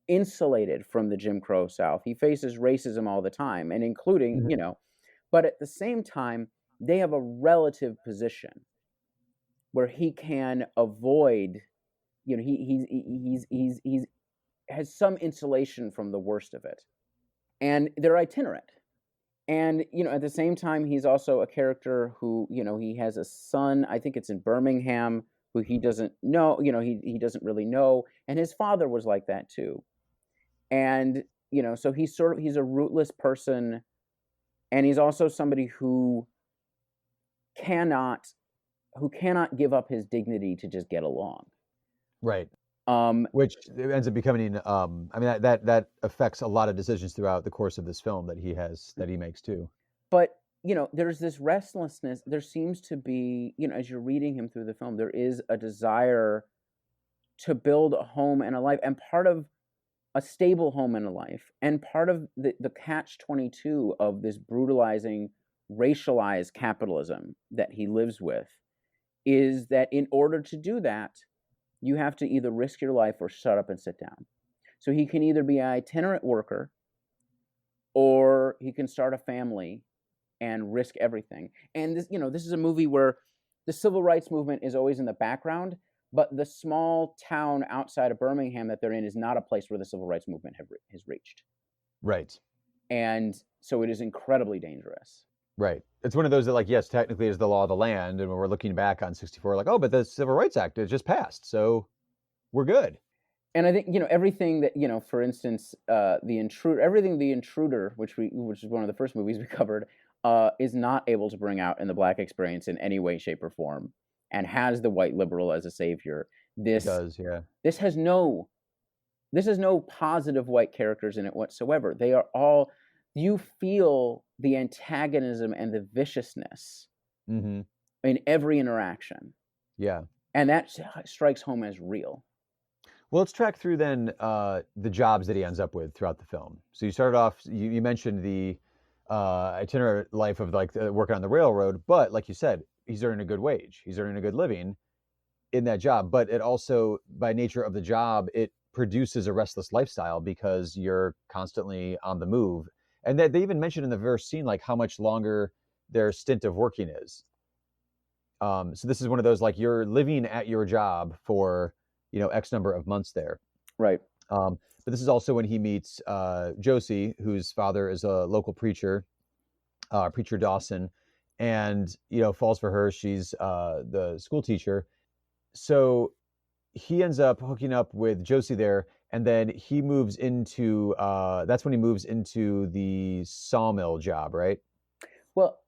insulated from the Jim Crow South. He faces racism all the time, and including, but at the same time, they have a relative position where he can avoid, he's has some insulation from the worst of it. And they're itinerant. And, at the same time, he's also a character who, he has a son, I think it's in Birmingham, who he doesn't know, he doesn't really know. And his father was like that too. And, so he's a rootless person. And he's also somebody who cannot give up his dignity to just get along. Right. Which ends up becoming, that affects a lot of decisions throughout the course of this film that he makes too. But, there's this restlessness. There seems to be, as you're reading him through the film, there is a desire to build a home and a life, and part of a stable home and a life, and part of the catch-22 of this brutalizing, racialized capitalism that he lives with is that in order to do that, you have to either risk your life or shut up and sit down. So he can either be an itinerant worker or he can start a family and risk everything. And this is a movie where the civil rights movement is always in the background, but the small town outside of Birmingham that they're in is not a place where the civil rights movement has reached. Right. And so it is incredibly dangerous. Right. It's one of those that, like, yes, technically is the law of the land. And when we're looking back on 64, like, oh, but the Civil Rights Act has just passed. So we're good. And I think, everything that, for instance, The Intruder, which is one of the first movies we covered, is not able to bring out in the Black experience in any way, shape, or form, and has the white liberal as a savior. This does, yeah. This has no positive white characters in it whatsoever. They are all, you feel the antagonism and the viciousness in every interaction. Yeah. And that strikes home as real. Well, let's track through then the jobs that he ends up with throughout the film. So you started off, you mentioned the itinerant life of like working on the railroad, but like you said, he's earning a good wage. He's earning a good living in that job, but it also, by nature of the job, it produces a restless lifestyle because you're constantly on the move. And they even mentioned in the first scene, like how much longer their stint of working is. So this is one of those, like, you're living at your job for, X number of months there. Right. But this is also when he meets Josie, whose father is a local preacher, Preacher Dawson, and, falls for her. She's the school teacher. So he ends up hooking up with Josie there, and then he moves into, that's when he moves into the sawmill job, right? Well,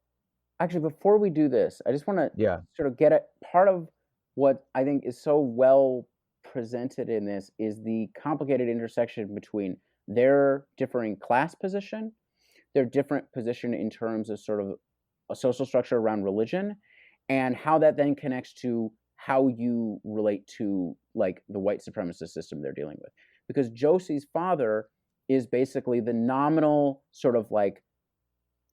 actually, before we do this, I just want to sort of get at part of what I think is so well presented in this is the complicated intersection between their differing class position, their different position in terms of sort of a social structure around religion, and how that then connects to how you relate to like the white supremacist system they're dealing with. Because Josie's father is basically the nominal sort of like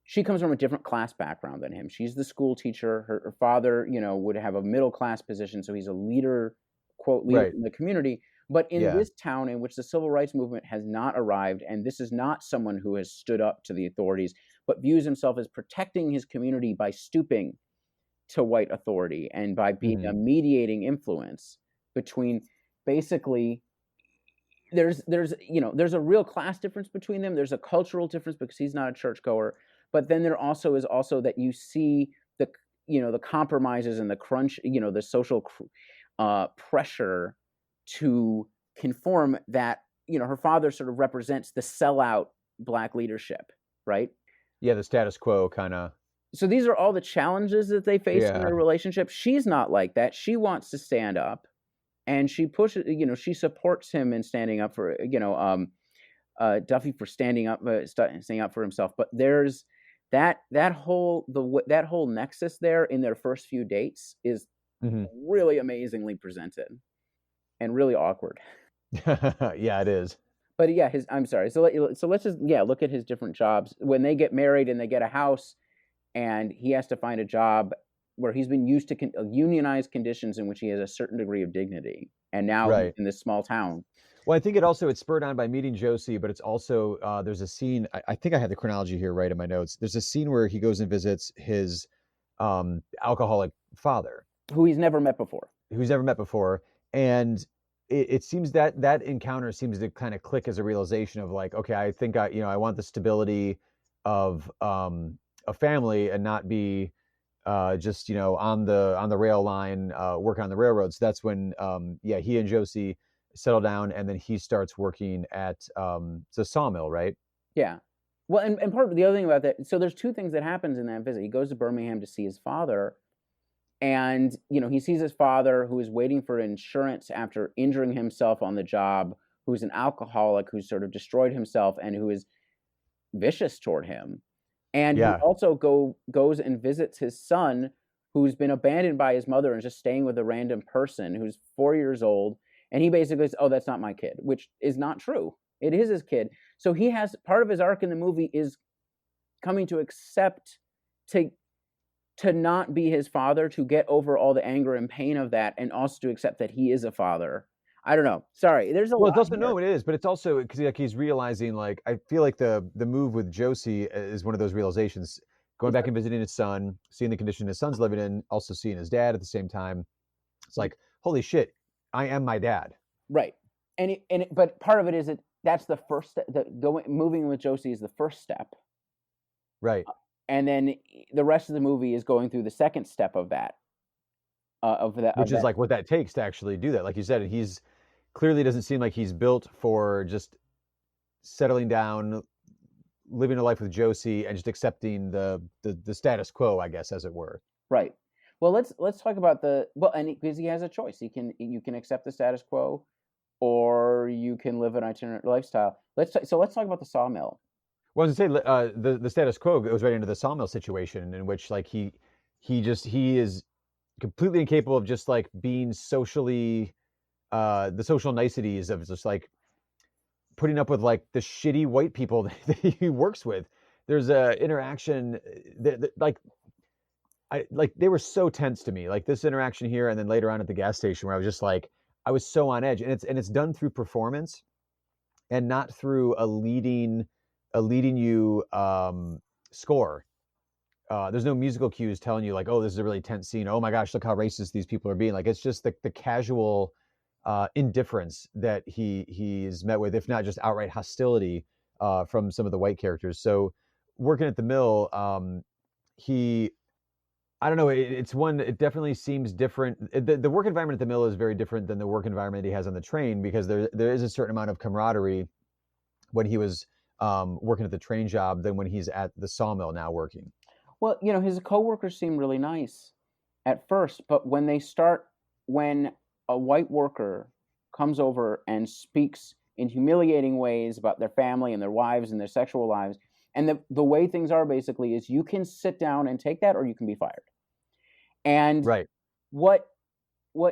she comes from a different class background than him. She's the school teacher. Her father, would have a middle class position, so he's a leader, quote, leader in the community. But in this town in which the civil rights movement has not arrived, and this is not someone who has stood up to the authorities, but views himself as protecting his community by stooping to white authority and by being a mediating influence between, basically, there's a real class difference between them. There's a cultural difference because he's not a churchgoer. But then there also is that you see the compromises and the crunch, the social pressure to conform that, her father sort of represents the sellout Black leadership, right? Yeah, the status quo kind of. So these are all the challenges that they face in their relationship. She's not like that. She wants to stand up, and she pushes, she supports him in standing up for, Duffy for standing up for himself. But there's that whole nexus there in their first few dates is really amazingly presented and really awkward. Yeah, it is. But yeah, I'm sorry. So let's just look at his different jobs. When they get married and they get a house, and he has to find a job where he's been used to unionized conditions in which he has a certain degree of dignity, and now he's in this small town. Well, I think it's spurred on by meeting Josie, but it's also there's a scene. I think I had the chronology here right in my notes. There's a scene where he goes and visits his alcoholic father, who he's never met before. And it seems that encounter seems to kind of click as a realization of like, okay, I think I want the stability of a family and not be just on the rail line, work on the railroads. That's when he and Josie settle down, and then he starts working at the sawmill, right? Yeah. Well, and part of the other thing about that, so there's two things that happens in that visit. He goes to Birmingham to see his father, and he sees his father, who is waiting for insurance after injuring himself on the job, who's an alcoholic, who's sort of destroyed himself, and who is vicious toward him. And he also goes and visits his son, who's been abandoned by his mother and just staying with a random person who's 4 years old. And he basically says, "Oh, that's not my kid," which is not true. It is his kid. So he has part of his arc in the movie is coming to accept to not be his father, to get over all the anger and pain of that, and also to accept that he is a father. I don't know. Sorry, there's a lot. It's also no, it is, but it's also because he's realizing, like, I feel like the move with Josie is one of those realizations. Going back and visiting his son, seeing the condition his son's living in, also seeing his dad at the same time. It's like, holy shit, I am my dad. Right, but part of it is that's the first step. Moving with Josie is the first step. Right. And then the rest of the movie is going through the second step of that. Which is like what that takes to actually do that. Like you said, he's clearly doesn't seem like he's built for just settling down, living a life with Josie, and just accepting the status quo, I guess, as it were. Right. Well, let's talk about because he has a choice. You can accept the status quo, or you can live an itinerant lifestyle. Let's talk about the sawmill. Well, I was gonna say the status quo goes right into the sawmill situation, in which like he is completely incapable of just like being socially the social niceties of just like putting up with like the shitty white people that he works with. There's a interaction that they were so tense to me, like this interaction here, and then later on at the gas station where I was just like, I was so on edge, and it's done through performance and not through a leading you score. There's no musical cues telling you like, oh, this is a really tense scene. Oh my gosh, look how racist these people are being. Like, it's just the casual indifference that he's met with, if not just outright hostility from some of the white characters. So working at the mill, I don't know, it definitely seems different. The work environment at the mill is very different than the work environment he has on the train, because there is a certain amount of camaraderie when he was working at the train job than when he's at the sawmill now working. Well, his coworkers seem really nice at first, but when a white worker comes over and speaks in humiliating ways about their family and their wives and their sexual lives, and the way things are basically is you can sit down and take that, or you can be fired. And right. What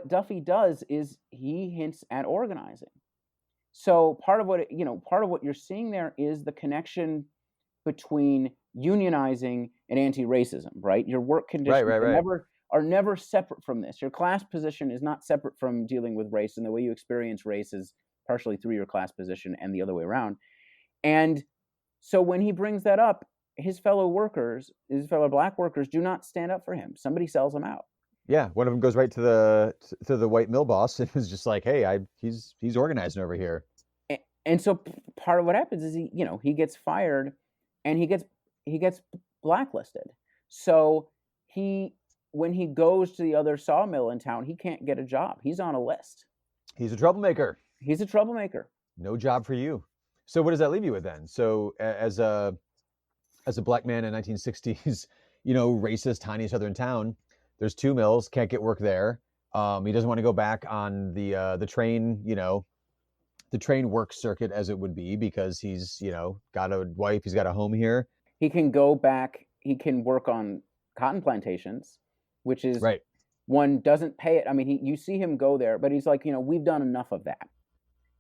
Duffy does is he hints at organizing. So part of what you're seeing there is the connection between unionizing and anti-racism, right? Your work conditions are never separate from this. Your class position is not separate from dealing with race, and the way you experience race is partially through your class position and the other way around. And so when he brings that up, his fellow black workers do not stand up for him. Somebody sells him out. Yeah, one of them goes right to the white mill boss and was just like, "Hey, he's organizing over here." And so part of what happens is he gets fired, and he gets blacklisted. So when he goes to the other sawmill in town, he can't get a job. He's on a list. He's a troublemaker. No job for you. So what does that leave you with then? So as a black man in 1960s, racist, tiny southern town, there's 2 mills, can't get work there. He doesn't want to go back on the train, the train work circuit as it would be, because he's, got a wife, he's got a home here. He can go back, he can work on cotton plantations, which is right. One doesn't pay it. I mean, you see him go there, but he's like, we've done enough of that.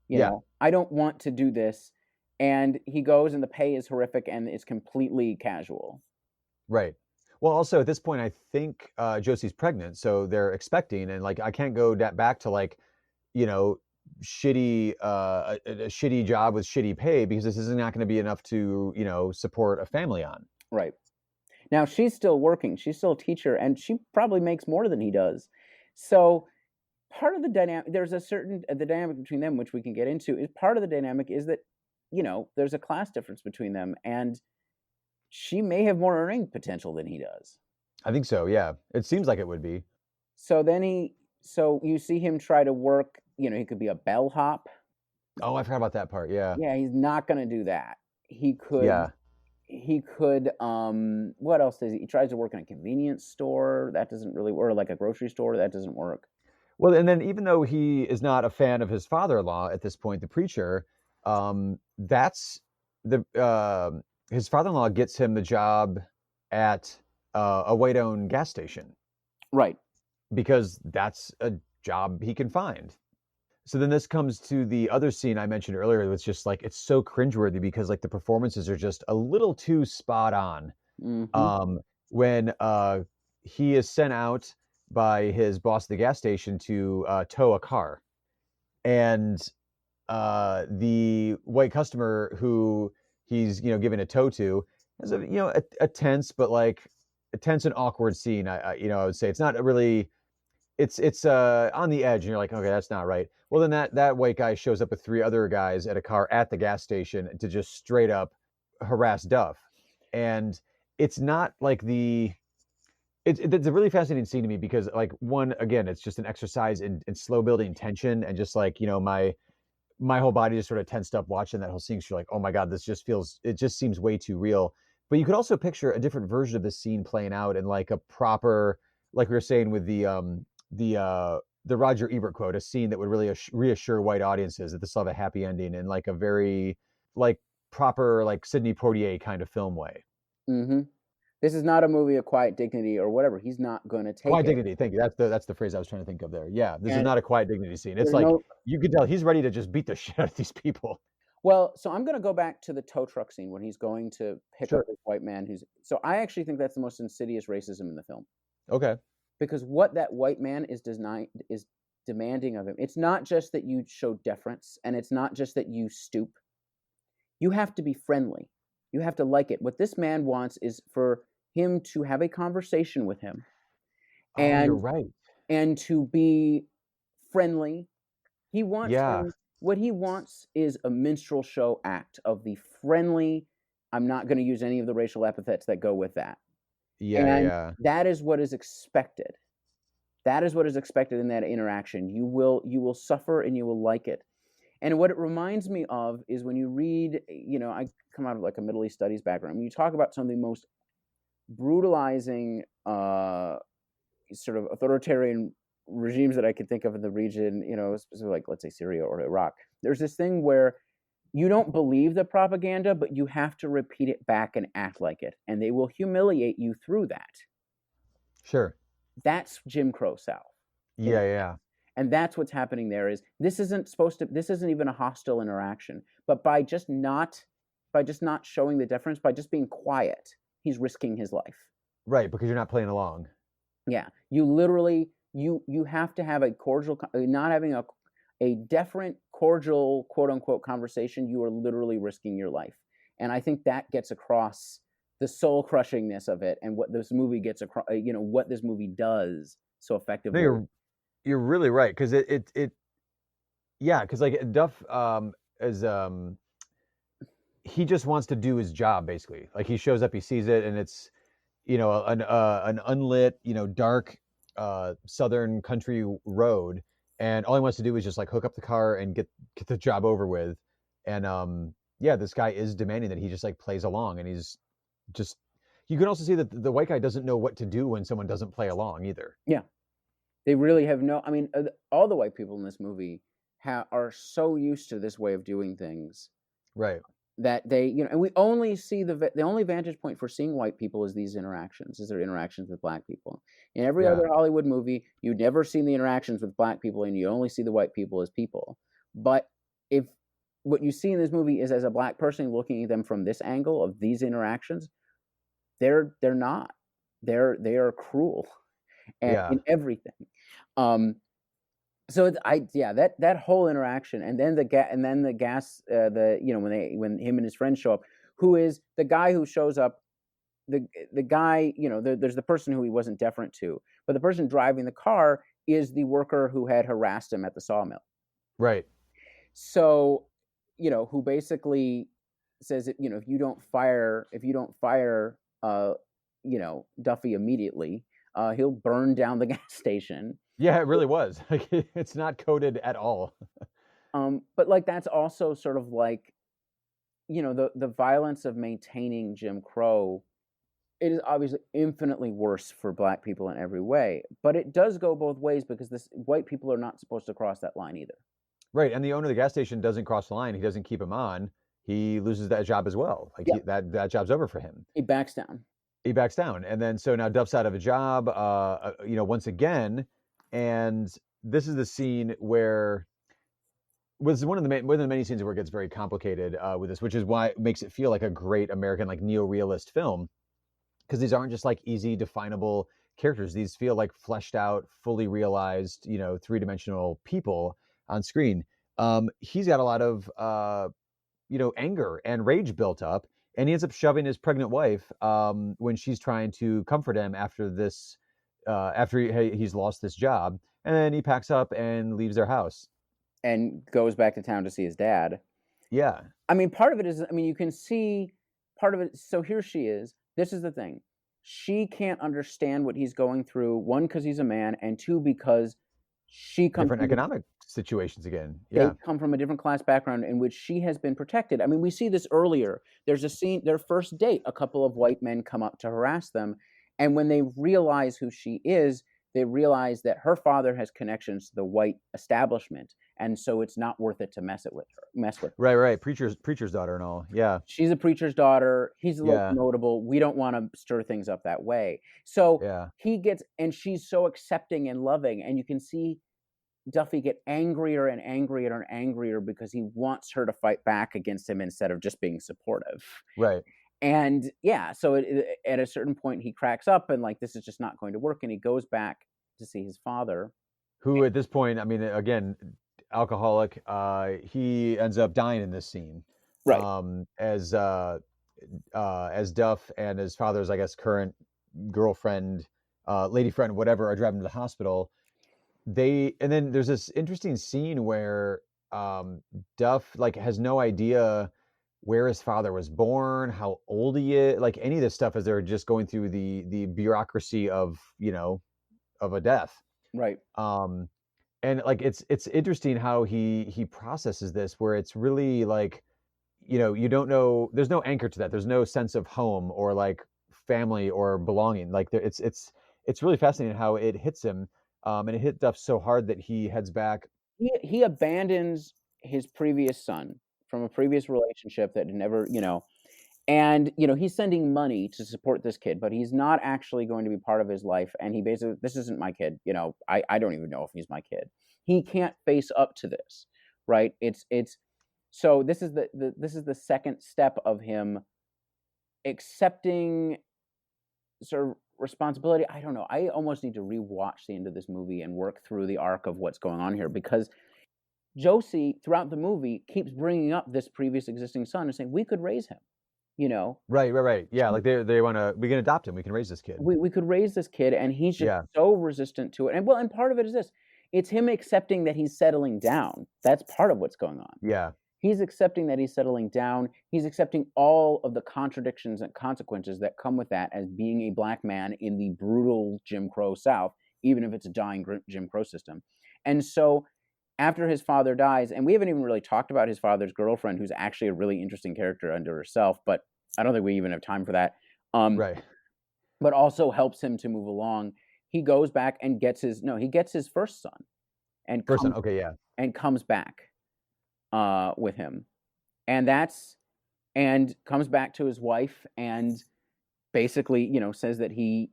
You know, I don't want to do this. And he goes, and the pay is horrific, and it's completely casual. Right. Well, also at this point, I think Josie's pregnant, so they're expecting, and like I can't go back to like, shitty a shitty job with shitty pay, because this is not going to be enough to support a family on. Right. Now she's still working. She's still a teacher, and she probably makes more than he does. So part of the dynamic, the dynamic between them, which we can get into, is part of the dynamic is that there's a class difference between them, and she may have more earning potential than he does. I think so, yeah. It seems like it would be. So you see him try to work, he could be a bellhop. Oh, I forgot about that part, yeah. Yeah, he's not going to do that. He could, what else does he tries to work in a convenience store. That doesn't really work. Or like a grocery store. That doesn't work. Well, and then even though he is not a fan of his father-in-law at this point, the preacher, his father-in-law gets him the job at a white-owned gas station. Right. Because that's a job he can find. So then this comes to the other scene I mentioned earlier. It's just like, it's so cringeworthy because like the performances are just a little too spot on. Mm-hmm. When he is sent out by his boss at the gas station to tow a car. And the white customer who he's giving a tow to has a tense and awkward scene. I would say it's not really, it's on the edge, and you're like, okay, that's not right. Well, then that white guy shows up with 3 other guys at a car at the gas station to just straight up harass Duff. And it's not like it's a really fascinating scene to me because like one, again, it's just an exercise in slow building tension, and just like, my whole body just sort of tensed up watching that whole scene. So you're like, oh my God, it just seems way too real. But you could also picture a different version of this scene playing out in like a proper, like we were saying with the Roger Ebert quote, a scene that would really reassure white audiences that this will have a happy ending in like a very like proper, like Sidney Poitier kind of film way. Mm-hmm. This is not a movie of quiet dignity or whatever. He's not going to take quiet dignity. Thank you. That's the phrase I was trying to think of there. Yeah, this is not a quiet dignity scene. It's like you can tell he's ready to just beat the shit out of these people. Well, so I'm going to go back to the tow truck scene when he's going to pick up this white man so I actually think that's the most insidious racism in the film. Okay. Because what that white man is demanding of him, it's not just that you show deference, and it's not just that you stoop. You have to be friendly. You have to like it. What this man wants is for him to have a conversation with him. And you're right. And to be friendly. He wants what he wants is a minstrel show act of the friendly. I'm not going to use any of the racial epithets that go with that. Yeah. That is what is expected. That is what is expected in that interaction. You will suffer and you will like it. And what it reminds me of is when you read, I come out of like a Middle East studies background. When you talk about some of the most brutalizing sort of authoritarian regimes that I could think of in the region, specifically like let's say Syria or Iraq, there's this thing where you don't believe the propaganda, but you have to repeat it back and act like it, and they will humiliate you through that. Sure. That's Jim Crow South. Yeah. And that's what's happening there. This isn't even a hostile interaction, but by just not by just not showing the difference, by just being quiet, he's risking his life. Right, because you're not playing along. Yeah, you literally you have to have a cordial, not having a deferent, cordial, quote unquote conversation. You are literally risking your life, and I think that gets across the soul crushingness of it, and what this movie gets across. What this movie does so effectively. No, you're really right, because yeah, because like Duff is he just wants to do his job basically. Like he shows up, he sees it, and it's an unlit, dark southern country road, and all he wants to do is just like hook up the car and get the job over with. And yeah, this guy is demanding that he just like plays along, and he's just, you can also see that the white guy doesn't know what to do when someone doesn't play along either. Yeah, they really have no, I mean, all the white people in this movie are so used to this way of doing things, right, that they, and we only see the only vantage point for seeing white people is these interactions, is their interactions with black people. In every other Hollywood movie, you'd never seen the interactions with black people, and you only see the white people as people. But if what you see in this movie is as a black person looking at them from this angle of these interactions, they're not. They are cruel, and in everything. So that whole interaction, and then the gas, when him and his friend show up, who is the guy who shows up, the guy, there's the person who he wasn't deferent to, but the person driving the car is the worker who had harassed him at the sawmill. Right. So, who basically says that, if you don't fire Duffy immediately, he'll burn down the gas station. Yeah, it really was. Like, it's not coded at all. But like, that's also sort of like, the violence of maintaining Jim Crow. It is obviously infinitely worse for black people in every way, but it does go both ways, because white people are not supposed to cross that line either. Right, and the owner of the gas station doesn't cross the line. He doesn't keep him on. He loses that job as well. Like that job's over for him. He backs down. And then so now Duff's out of a job, once again. And this is the scene where was one of the many scenes where it gets very complicated with this, which is why it makes it feel like a great American, like, neo-realist film, because these aren't just like easy definable characters. These feel like fleshed out, fully realized, three-dimensional people on screen. He's got a lot of anger and rage built up, and he ends up shoving his pregnant wife when she's trying to comfort him after this. After he's lost this job, and then he packs up and leaves their house and goes back to town to see his dad. Yeah. I mean, part of it is, you can see part of it. So here she is. This is the thing. She can't understand what he's going through. One, because he's a man, and two, because she comes from different economic situations again. Yeah. They come from a different class background in which she has been protected. I mean, we see this earlier. There's a scene, their first date, a couple of white men come up to harass them. And when they realize who she is, they realize that her father has connections to the white establishment, and so it's not worth it to mess with her. Right. Preacher's daughter and all. Yeah. She's a preacher's daughter. He's a little notable. We don't want to stir things up that way. So he gets, and she's so accepting and loving, and you can see Duffy get angrier and angrier and angrier because he wants her to fight back against him instead of just being supportive. Right. And so at a certain point he cracks up and like, this is just not going to work. And he goes back to see his father. Who at this point, I mean, again, alcoholic, he ends up dying in this scene. Right. As Duff and his father's, I guess, current girlfriend, lady friend, whatever, are driving to the hospital. And then there's this interesting scene where Duff like has no idea where his father was born, how old he is, like any of this stuff, as they're just going through the bureaucracy of a death. Right. And like it's interesting how he processes this, where it's really like, you don't know, there's no anchor to that. There's no sense of home or like family or belonging. Like it's really fascinating how it hits him. And it hit Duff so hard that he heads back. He abandons his previous son from a previous relationship that never, and, he's sending money to support this kid, but he's not actually going to be part of his life. And he basically, this isn't my kid. I don't even know if he's my kid. He can't face up to this, right? It's So this is the second step of him accepting sort of responsibility. I don't know. I almost need to rewatch the end of this movie and work through the arc of what's going on here, because Josie throughout the movie keeps bringing up this previous existing son and saying we could raise him, you know. Right. Yeah, like they want to. We can adopt him. We can raise this kid. We could raise this kid, and he's just so resistant to it. And part of it is this: it's him accepting that he's settling down. That's part of what's going on. Yeah. He's accepting that he's settling down. He's accepting all of the contradictions and consequences that come with that as being a black man in the brutal Jim Crow South, even if it's a dying Jim Crow system. And so after his father dies, and we haven't even really talked about his father's girlfriend, who's actually a really interesting character unto herself, but I don't think we even have time for that. Right. But also helps him to move along. He goes back and gets his first son. And comes back with him, and comes back to his wife, and basically, says that he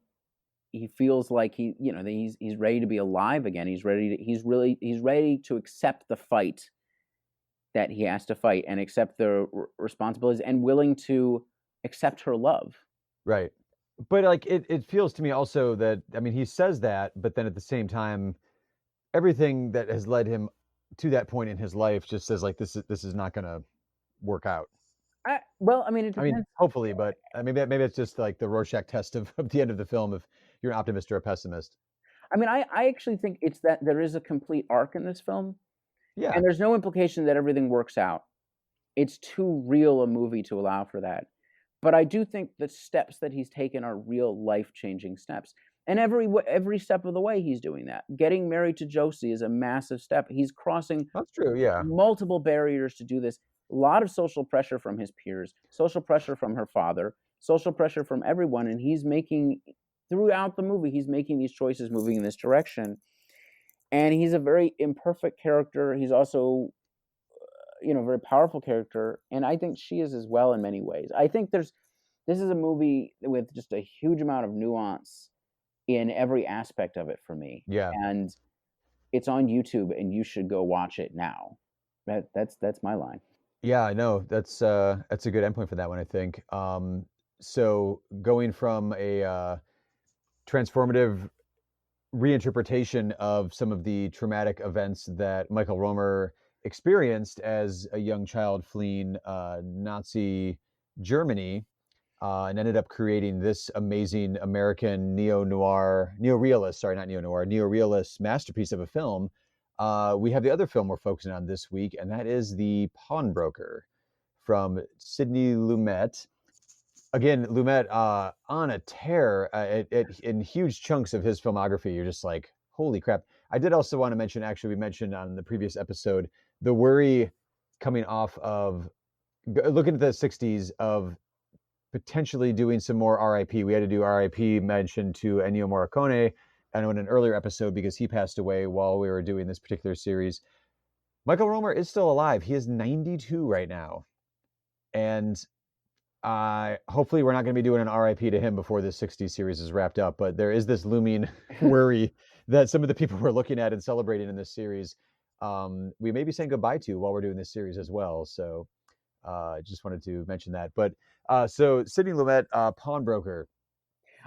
feels like he's ready to be alive again. He's ready to accept the fight that he has to fight and accept the responsibilities, and willing to accept her love. Right. But like it feels to me also that, I mean, he says that, but then at the same time, everything that has led him to that point in his life just says like this is not going to work out. It depends. Hopefully, but maybe it's just like the Rorschach test of the end of the film, if you're an optimist or a pessimist. I mean, I actually think it's that there is a complete arc in this film. Yeah. And there's no implication that everything works out. It's too real a movie to allow for that. But I do think the steps that he's taken are real life-changing steps. And every step of the way he's doing that. Getting married to Josie is a massive step. He's crossing multiple barriers to do this. A lot of social pressure from his peers, social pressure from her father, social pressure from everyone. And he's making, throughout the movie, he's making these choices, moving in this direction. And he's a very imperfect character. He's also, a very powerful character. And I think she is as well in many ways. I think this is a movie with just a huge amount of nuance in every aspect of it for me. Yeah. And it's on YouTube, and you should go watch it now. That's my line. Yeah, I know. That's a good endpoint for that one, I think. So going from a transformative reinterpretation of some of the traumatic events that Michael Romer experienced as a young child fleeing Nazi Germany, and ended up creating this amazing American neo-realist masterpiece of a film. We have the other film we're focusing on this week, and that is The Pawnbroker from Sidney Lumet. Again, Lumet on a tear in huge chunks of his filmography. You're just like, holy crap. I did also want to mention, actually, we mentioned on the previous episode, the worry coming off of looking at the 60s of potentially doing some more RIP. We had to do RIP mention to Ennio Morricone, I know, in an earlier episode, because he passed away while we were doing this particular series. Michael Romer is still alive. He is 92 right now. And hopefully we're not going to be doing an RIP to him before this 60s series is wrapped up. But there is this looming worry that some of the people we're looking at and celebrating in this series, we may be saying goodbye to while we're doing this series as well. So just wanted to mention that. But so Sidney Lumet, Pawnbroker.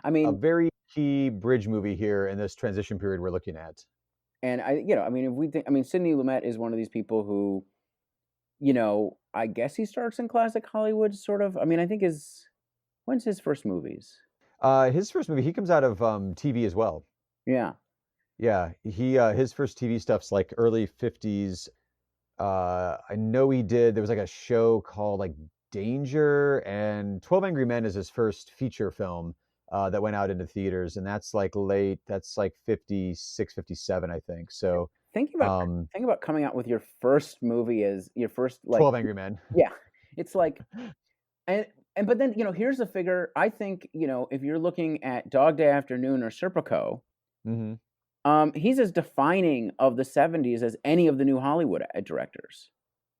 I mean, a very key bridge movie here in this transition period we're looking at. And Sidney Lumet is one of these people who, I guess he starts in classic Hollywood, sort of. I mean, I think when's his first movies? His first movie, he comes out of TV as well. Yeah. Yeah. His first TV stuff's like early 50s. I know there was like a show called like Danger, and 12 Angry Men is his first feature film that went out into theaters, and that's like 56, 57, I think. So think about coming out with your first movie as your first, like 12 Angry Men. Yeah. It's like, but then, here's a figure. I think, if you're looking at Dog Day Afternoon or Serpico, he's as defining of the 70s as any of the new Hollywood directors.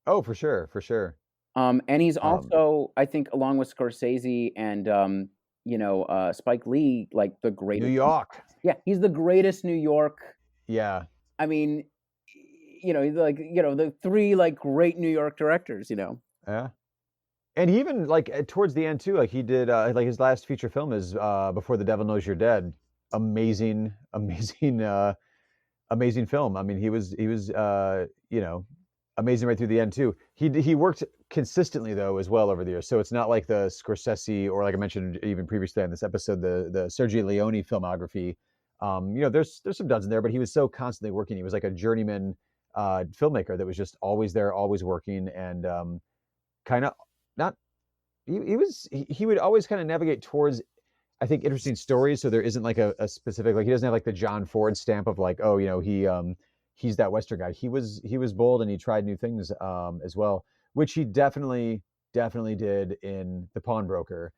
Oh, for sure. And he's also, I think, along with Scorsese and Spike Lee, like the greatest New York. Yeah, he's the greatest New York. Yeah. I mean, the three like great New York directors. Yeah. And he even like towards the end too, like he did like his last feature film is Before the Devil Knows You're Dead. Amazing film. I mean, he was amazing right through the end too. He worked consistently though as well over the years. So it's not like the Scorsese or like I mentioned even previously on this episode, the Sergio Leone filmography. There's some duds in there, but he was so constantly working. He was like a journeyman filmmaker that was just always there, always working, and kind of not. He would always kind of navigate towards, I think, interesting stories. So there isn't like a specific, like he doesn't have like the John Ford stamp of like, oh, he's that Western guy. He was bold and he tried new things as well, which he definitely did in The Pawnbroker.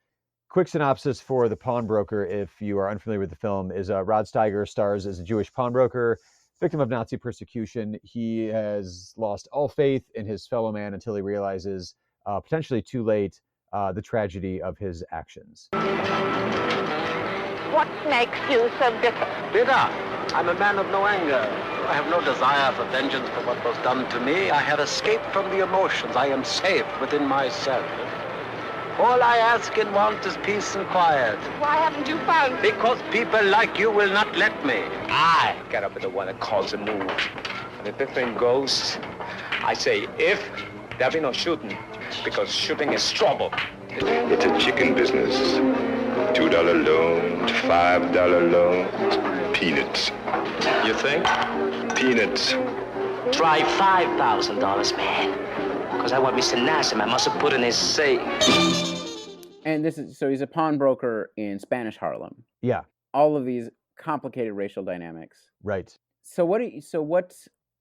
Quick synopsis for The Pawnbroker, if you are unfamiliar with the film, is Rod Steiger stars as a Jewish pawnbroker, victim of Nazi persecution. He has lost all faith in his fellow man until he realizes, potentially too late, the tragedy of his actions. What makes you so bitter? Bitter? I'm a man of no anger. I have no desire for vengeance for what was done to me. I have escaped from the emotions. I am safe within myself. All I ask and want is peace and quiet. Why haven't you found me? Because people like you will not let me. I gotta be the one that calls a move. And if the thing goes, I say if, there'll be no shooting. Because shooting is trouble. It's a chicken business. $2 loans, $5 loans, peanuts. You think? Peanuts. Try $5,000, man. Because I want Mr. Nassim. I must have put in his say. And so he's a pawnbroker in Spanish Harlem. Yeah. All of these complicated racial dynamics. Right. So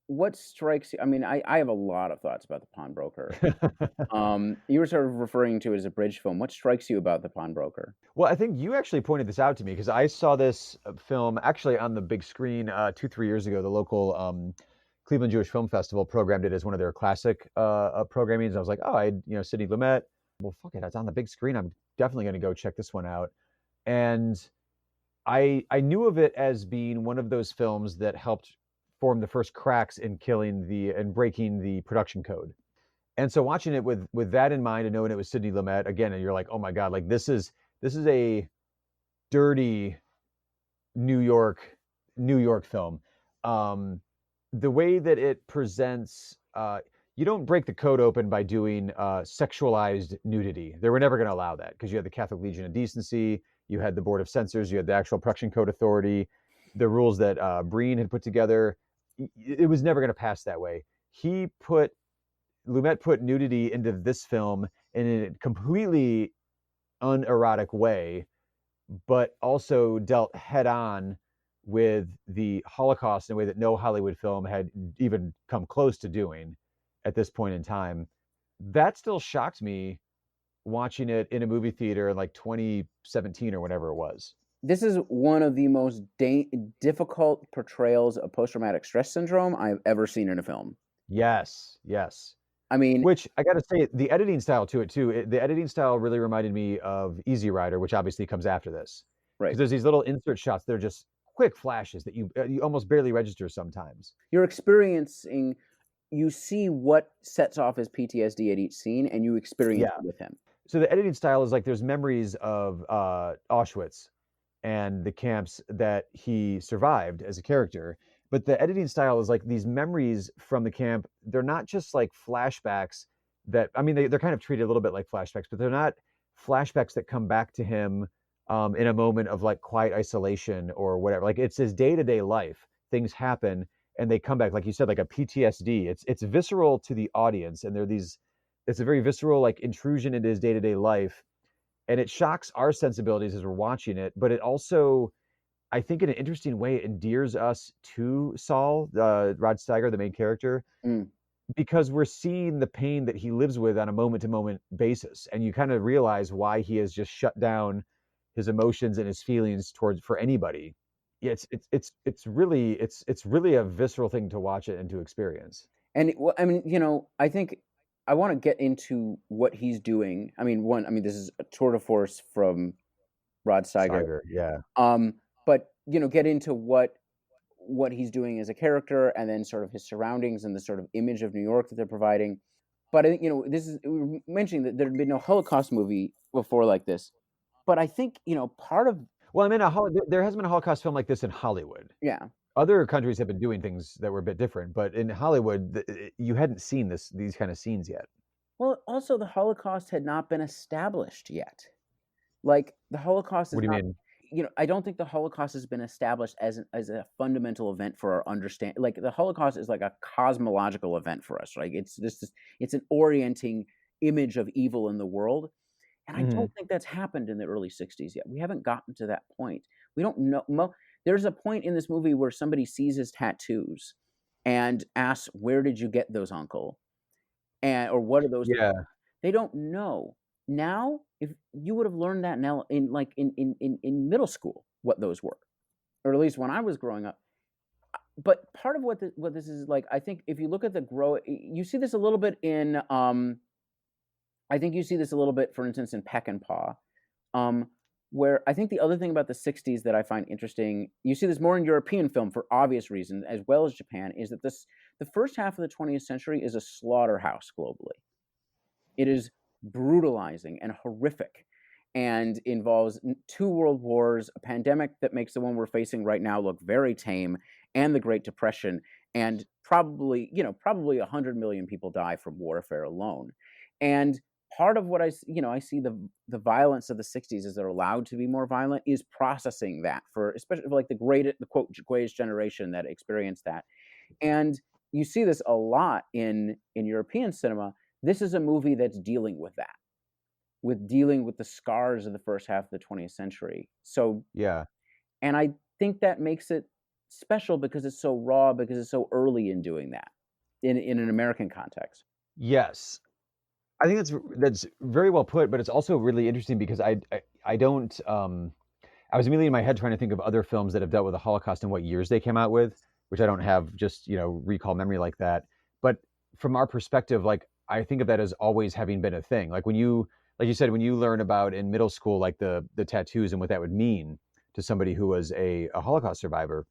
what strikes you? I mean, I have a lot of thoughts about The Pawnbroker. You were sort of referring to it as a bridge film. What strikes you about The Pawnbroker? Well, I think you actually pointed this out to me because I saw this film actually on the big screen 2-3 years ago. The local Cleveland Jewish Film Festival programmed it as one of their classic programmings. I was like, Sidney Lumet. Well, fuck it, it's on the big screen. I'm definitely going to go check this one out. And I knew of it as being one of those films that helped form the first cracks in breaking the production code. And so watching it with that in mind and knowing it was Sidney Lumet again, and you're like, oh my God, like this is a dirty New York film. The way that it presents, you don't break the code open by doing sexualized nudity. They were never going to allow that because you had the Catholic Legion of Decency, you had the Board of Censors, you had the actual Production Code Authority, the rules that Breen had put together. It was never going to pass that way. Lumet put nudity into this film in a completely unerotic way, but also dealt head on with the Holocaust in a way that no Hollywood film had even come close to doing at this point in time. That still shocked me watching it in a movie theater in like 2017 or whatever it was. This is one of the most difficult portrayals of post-traumatic stress syndrome I've ever seen in a film. Yes. I mean, which I got to say, the editing style to it too. The editing style really reminded me of Easy Rider, which obviously comes after this. Right. Because there's these little insert shots that are just quick flashes that you almost barely register sometimes. You're experiencing, you see what sets off his PTSD at each scene, and you experience it with him. So the editing style is like there's memories of Auschwitz and the camps that he survived as a character. But the editing style is like these memories from the camp. They're not just like flashbacks that, I mean, they're kind of treated a little bit like flashbacks, but they're not flashbacks that come back to him in a moment of like quiet isolation or whatever. Like it's his day-to-day life. Things happen and they come back, like you said, like a PTSD. It's visceral to the audience, and it's a very visceral like intrusion into his day-to-day life. And it shocks our sensibilities as we're watching it, but it also, I think in an interesting way, endears us to Saul, Rod Steiger, the main character, because we're seeing the pain that he lives with on a moment-to-moment basis. And you kind of realize why he has just shut down his emotions and his feelings for anybody. Yeah, it's really a visceral thing to watch it and to experience. And I mean, I think I want to get into what he's doing. I mean, this is a tour de force from Rod Steiger. Yeah. But get into what he's doing as a character, and then sort of his surroundings and the sort of image of New York that they're providing. But I think, we were mentioning that there had been no Holocaust movie before like this. But I think, part of... Well, I mean, there hasn't been a Holocaust film like this in Hollywood. Yeah. Other countries have been doing things that were a bit different, but in Hollywood, you hadn't seen these kind of scenes yet. Well, also the Holocaust had not been established yet. Like the Holocaust is What do you mean? I don't think the Holocaust has been established as a fundamental event for our understanding. Like the Holocaust is like a cosmological event for us, right? It's an orienting image of evil in the world. And I don't think that's happened in the early 60s yet. We haven't gotten to that point. We don't know. There's a point in this movie where somebody sees his tattoos and asks, "Where did you get those, Uncle?" Or what are those? Yeah. They don't know. Now, if you would have learned that in middle school, what those were, or at least when I was growing up. But part of what this is like, I think, if you look at you see this a little bit in. I think you see this a little bit, for instance, in Peck and Paw, where I think the other thing about the 60s that I find interesting, you see this more in European film for obvious reasons, as well as Japan, is that the first half of the 20th century is a slaughterhouse globally. It is brutalizing and horrific and involves 2 world wars, a pandemic that makes the one we're facing right now look very tame, and the Great Depression, and probably 100 million people die from warfare alone. And part of what I see the violence of the 60s, as they're allowed to be more violent, is processing that especially for like the quote greatest generation that experienced that. And you see this a lot in European cinema. This is a movie that's dealing with that, dealing with the scars of the first half of the 20th century. So yeah, and I think that makes it special because it's so raw, because it's so early in doing that in an American context. Yes. I think that's very well put, but it's also really interesting because I was immediately in my head trying to think of other films that have dealt with the Holocaust and what years they came out with, which I don't have just, recall memory like that. But from our perspective, like, I think of that as always having been a thing. Like you said, when you learn about in middle school, like the tattoos and what that would mean to somebody who was a Holocaust survivor,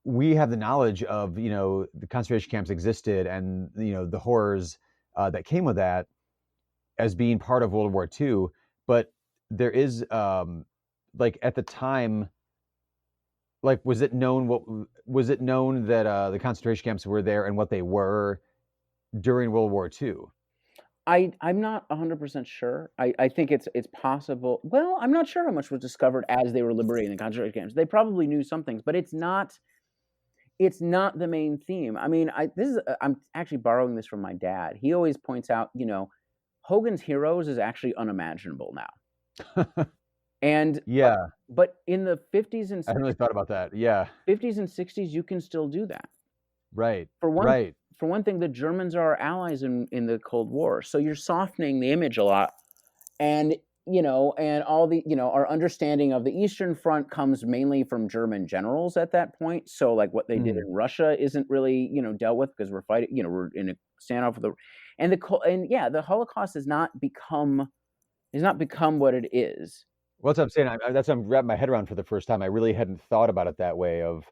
we have the knowledge of, the concentration camps existed and, the horrors that came with that as being part of World War II. But there is, like at the time, like, was it known that the concentration camps were there and what they were during World War II? I'm not 100% sure. I think it's possible. Well, I'm not sure how much was discovered as they were liberating the concentration camps. They probably knew some things, but it's not the main theme. I mean, I'm actually borrowing this from my dad. He always points out, Hogan's Heroes is actually unimaginable now. And yeah, but in the 50s and 60s, I hadn't really thought about that. Yeah, 50s and 60s, you can still do that. Right. For one thing, the Germans are our allies in the Cold War, so you're softening the image a lot, and all the our understanding of the Eastern Front comes mainly from German generals at that point. So like what they did in Russia isn't really dealt with because we're fighting. We're in a standoff with the Holocaust has not become what it is. Well, that's what I'm saying. That's what I'm wrapping my head around for the first time. I really hadn't thought about it that way. Of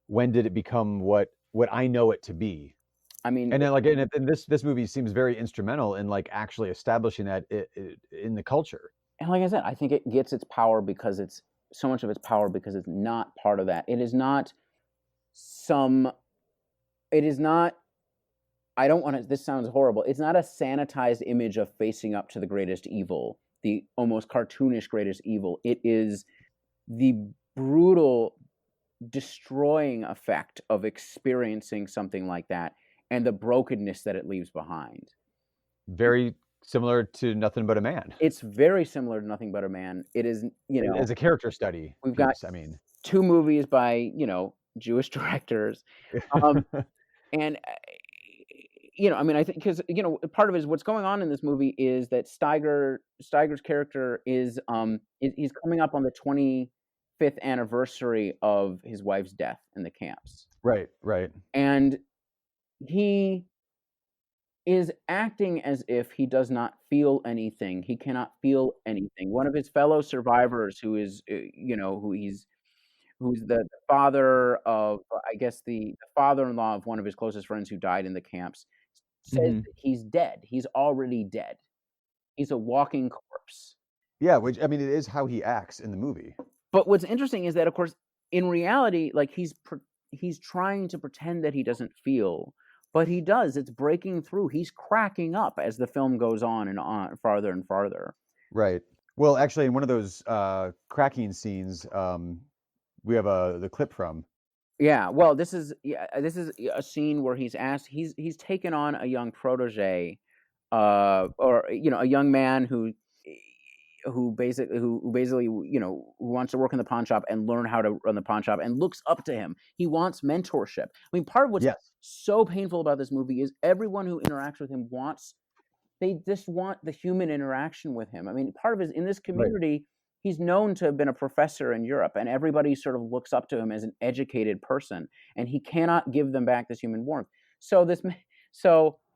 when did it become what I know it to be? I mean, and then like, and this movie seems very instrumental in like actually establishing that in the culture. And like I said, I think it gets its power because it's so much of its power because it's not part of that. It is not. I don't want to. This sounds horrible. It's not a sanitized image of facing up to the greatest evil, the almost cartoonish greatest evil. It is the brutal, destroying effect of experiencing something like that and the brokenness that it leaves behind. Very similar to Nothing But a Man. It's very similar to Nothing But a Man. It is, as a character study. We've got 2 movies by, Jewish directors. And I think because part of it is what's going on in this movie is that Steiger's character is he's coming up on the 25th anniversary of his wife's death in the camps. Right. And he is acting as if he does not feel anything. He cannot feel anything. One of his fellow survivors, who who's the father of, I guess, the father-in-law of one of his closest friends who died in the camps, says that he's dead. He's already dead. He's a walking corpse. Yeah, which, I mean, it is how he acts in the movie. But what's interesting is that, of course, in reality, like, he's trying to pretend that he doesn't feel, but he does. It's breaking through. He's cracking up as the film goes on and on, farther and farther. Right. Well, actually, in one of those cracking scenes, we have the clip from. Yeah. Well, this is a scene where he's asked. He's taken on a young protege, or a young man who basically who wants to work in the pawn shop and learn how to run the pawn shop and looks up to him. He wants mentorship. I mean, part of what's so painful about this movie is everyone who interacts with him they just want the human interaction with him. I mean, part of it is in this community, he's known to have been a professor in Europe, and everybody sort of looks up to him as an educated person, and he cannot give them back this human warmth. So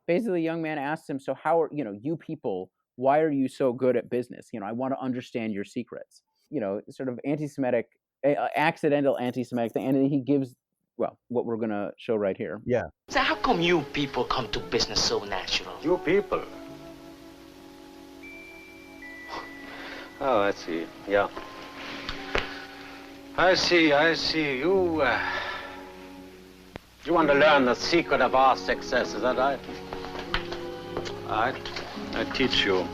basically, the young man asks him, "So how are you people? Why are you so good at business? I want to understand your secrets." Sort of anti-Semitic, accidental anti-Semitic thing, and then he gives what we're gonna show right here. Yeah. So how come you people come to business so natural? You people. Oh, I see. Yeah. I see. You want to learn the secret of our success, is that right? I teach you.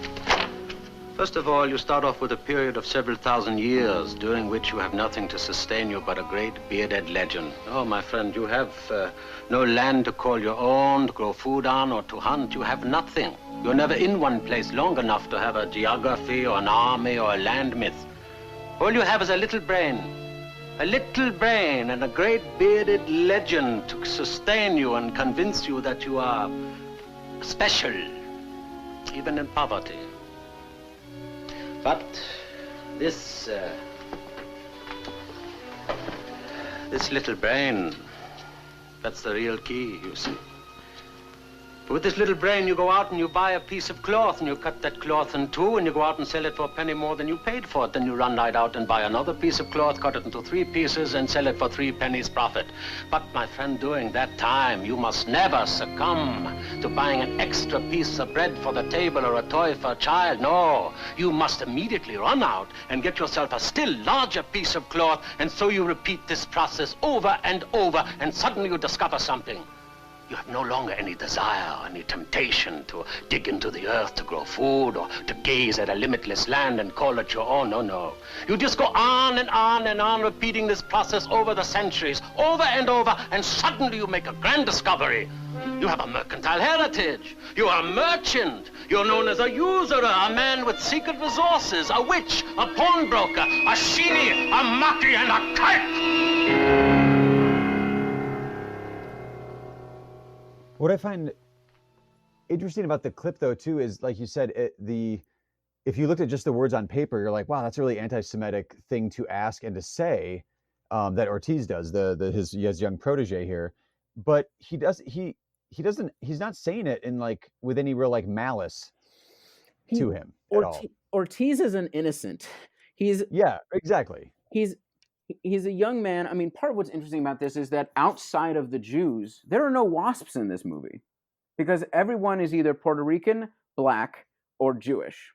First of all, you start off with a period of several thousand years, during which you have nothing to sustain you but a great bearded legend. Oh, my friend, you have no land to call your own, to grow food on, or to hunt. You have nothing. You're never in one place long enough to have a geography or an army or a land myth. All you have is a little brain and a great bearded legend to sustain you and convince you that you are special, even in poverty. But this little brain, that's the real key, you see. With this little brain, you go out and you buy a piece of cloth, and you cut that cloth in two, and you go out and sell it for a penny more than you paid for it. Then you run right out and buy another piece of cloth, cut it into 3 pieces, and sell it for 3 pennies profit. But, my friend, during that time, you must never succumb to buying an extra piece of bread for the table or a toy for a child. No, you must immediately run out and get yourself a still larger piece of cloth, and so you repeat this process over and over, and suddenly you discover something. You have no longer any desire, any temptation to dig into the earth to grow food or to gaze at a limitless land and call it your own. No. You just go on and on and on, repeating this process over the centuries, over and over, and suddenly you make a grand discovery. You have a mercantile heritage. You are a merchant. You're known as a usurer, a man with secret resources, a witch, a pawnbroker, a sheenie, a monkey, and a kite. What I find interesting about the clip, though, too, is, like you said, if you looked at just the words on paper, you're like, wow, that's a really anti-Semitic thing to ask and to say, that Ortiz does, his young protege here. But he's not saying it in with any real malice to him at all. Ortiz is an innocent. Yeah, exactly. He's a young man. I mean, part of what's interesting about this is that outside of the Jews, there are no WASPs in this movie because everyone is either Puerto Rican, Black, or Jewish,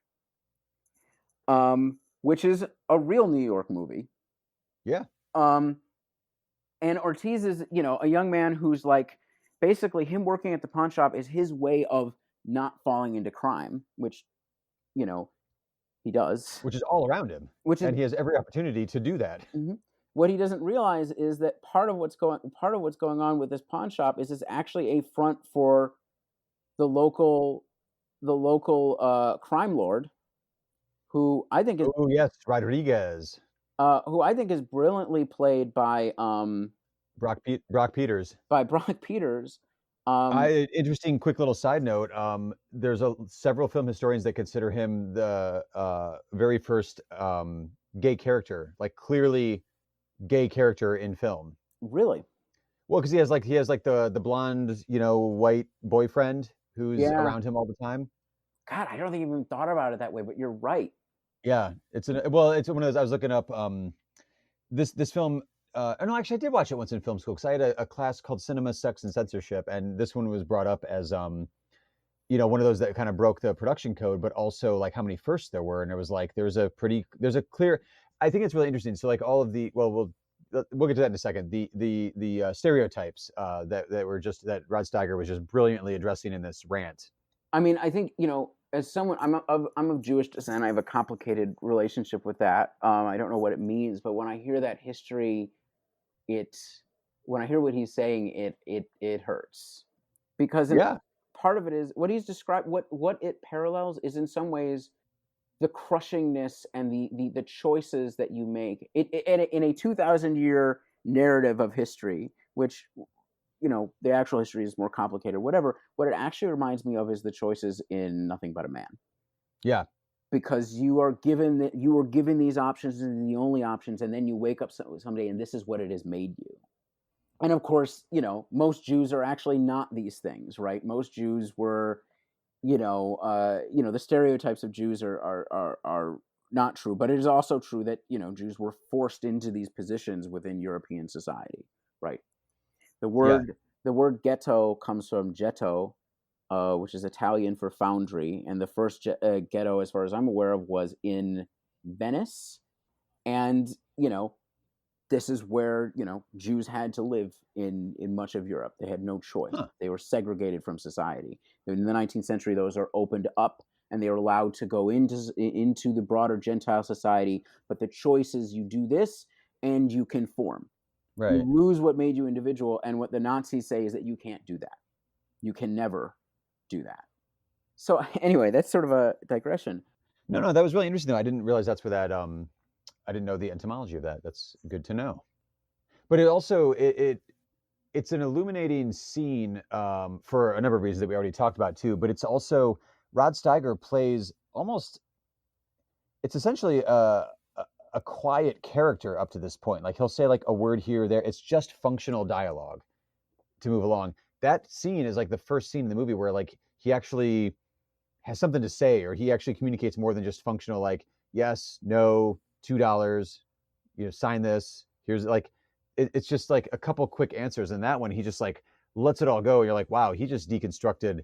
which is a real New York movie. Yeah. And Ortiz is, a young man who's basically him working at the pawn shop is his way of not falling into crime, which, he does. Which is all around him. And he has every opportunity to do that. Mm-hmm. What he doesn't realize is that part of what's going on with this pawn shop is it's actually a front for the local crime lord, who I think is Rodriguez, who I think is brilliantly played by Brock Peters. By Brock Peters. Interesting, quick little side note. There's several film historians that consider him the very first gay character, clearly gay character in film. Really? Well, because he has the blonde, white boyfriend who's around him all the time. God, I don't think I even thought about it that way, but you're right. Yeah, it's one of those. I was looking up this film. no, actually, I did watch it once in film school because I had a class called Cinema, Sex, and Censorship, and this one was brought up as, one of those that kind of broke the production code, but also like how many firsts there were, and it was like there's a clear. I think it's really interesting. So like all of the we'll get to that in a second. The stereotypes that Rod Steiger was just brilliantly addressing in this rant. I mean, I think as someone, I'm of Jewish descent. I have a complicated relationship with that. I don't know what it means, but when I hear that history, when I hear what he's saying, it hurts, because part of it is what he's described. What it parallels is in some ways the crushingness and the choices that you make in a 2,000-year narrative of history, which the actual history is more complicated, whatever. What it actually reminds me of is the choices in Nothing But a Man. Yeah. Because you are given these options and the only options, and then you wake up someday and this is what it has made you. And of course, most Jews are actually not these things, right? Most Jews were, the stereotypes of Jews are not true, but it is also true that, Jews were forced into these positions within European society, right? The word ghetto comes from getto, which is Italian for foundry, and the first ghetto, as far as I'm aware of, was in Venice, and this is where Jews had to live in much of Europe. They had no choice. Huh. They were segregated from society. In the 19th century, those are opened up, and they are allowed to go into the broader Gentile society. But the choice is you do this, and you conform. Right. You lose what made you individual, and what the Nazis say is that you can't do that. You can never do that. So anyway, that's sort of a digression. No, that was really interesting, though. I didn't realize that's where that, I didn't know the etymology of that. That's good to know. But it also, it's an illuminating scene for a number of reasons that we already talked about, too. But it's also, Rod Steiger plays almost, it's essentially a quiet character up to this point. Like he'll say like a word here or there. It's just functional dialogue to move along. That scene is like the first scene in the movie where like he actually has something to say, or he actually communicates more than just functional, like yes, no, $2, sign this. Here's like, it's just like a couple quick answers. And that one, he just like lets it all go. And you're like, wow, he just deconstructed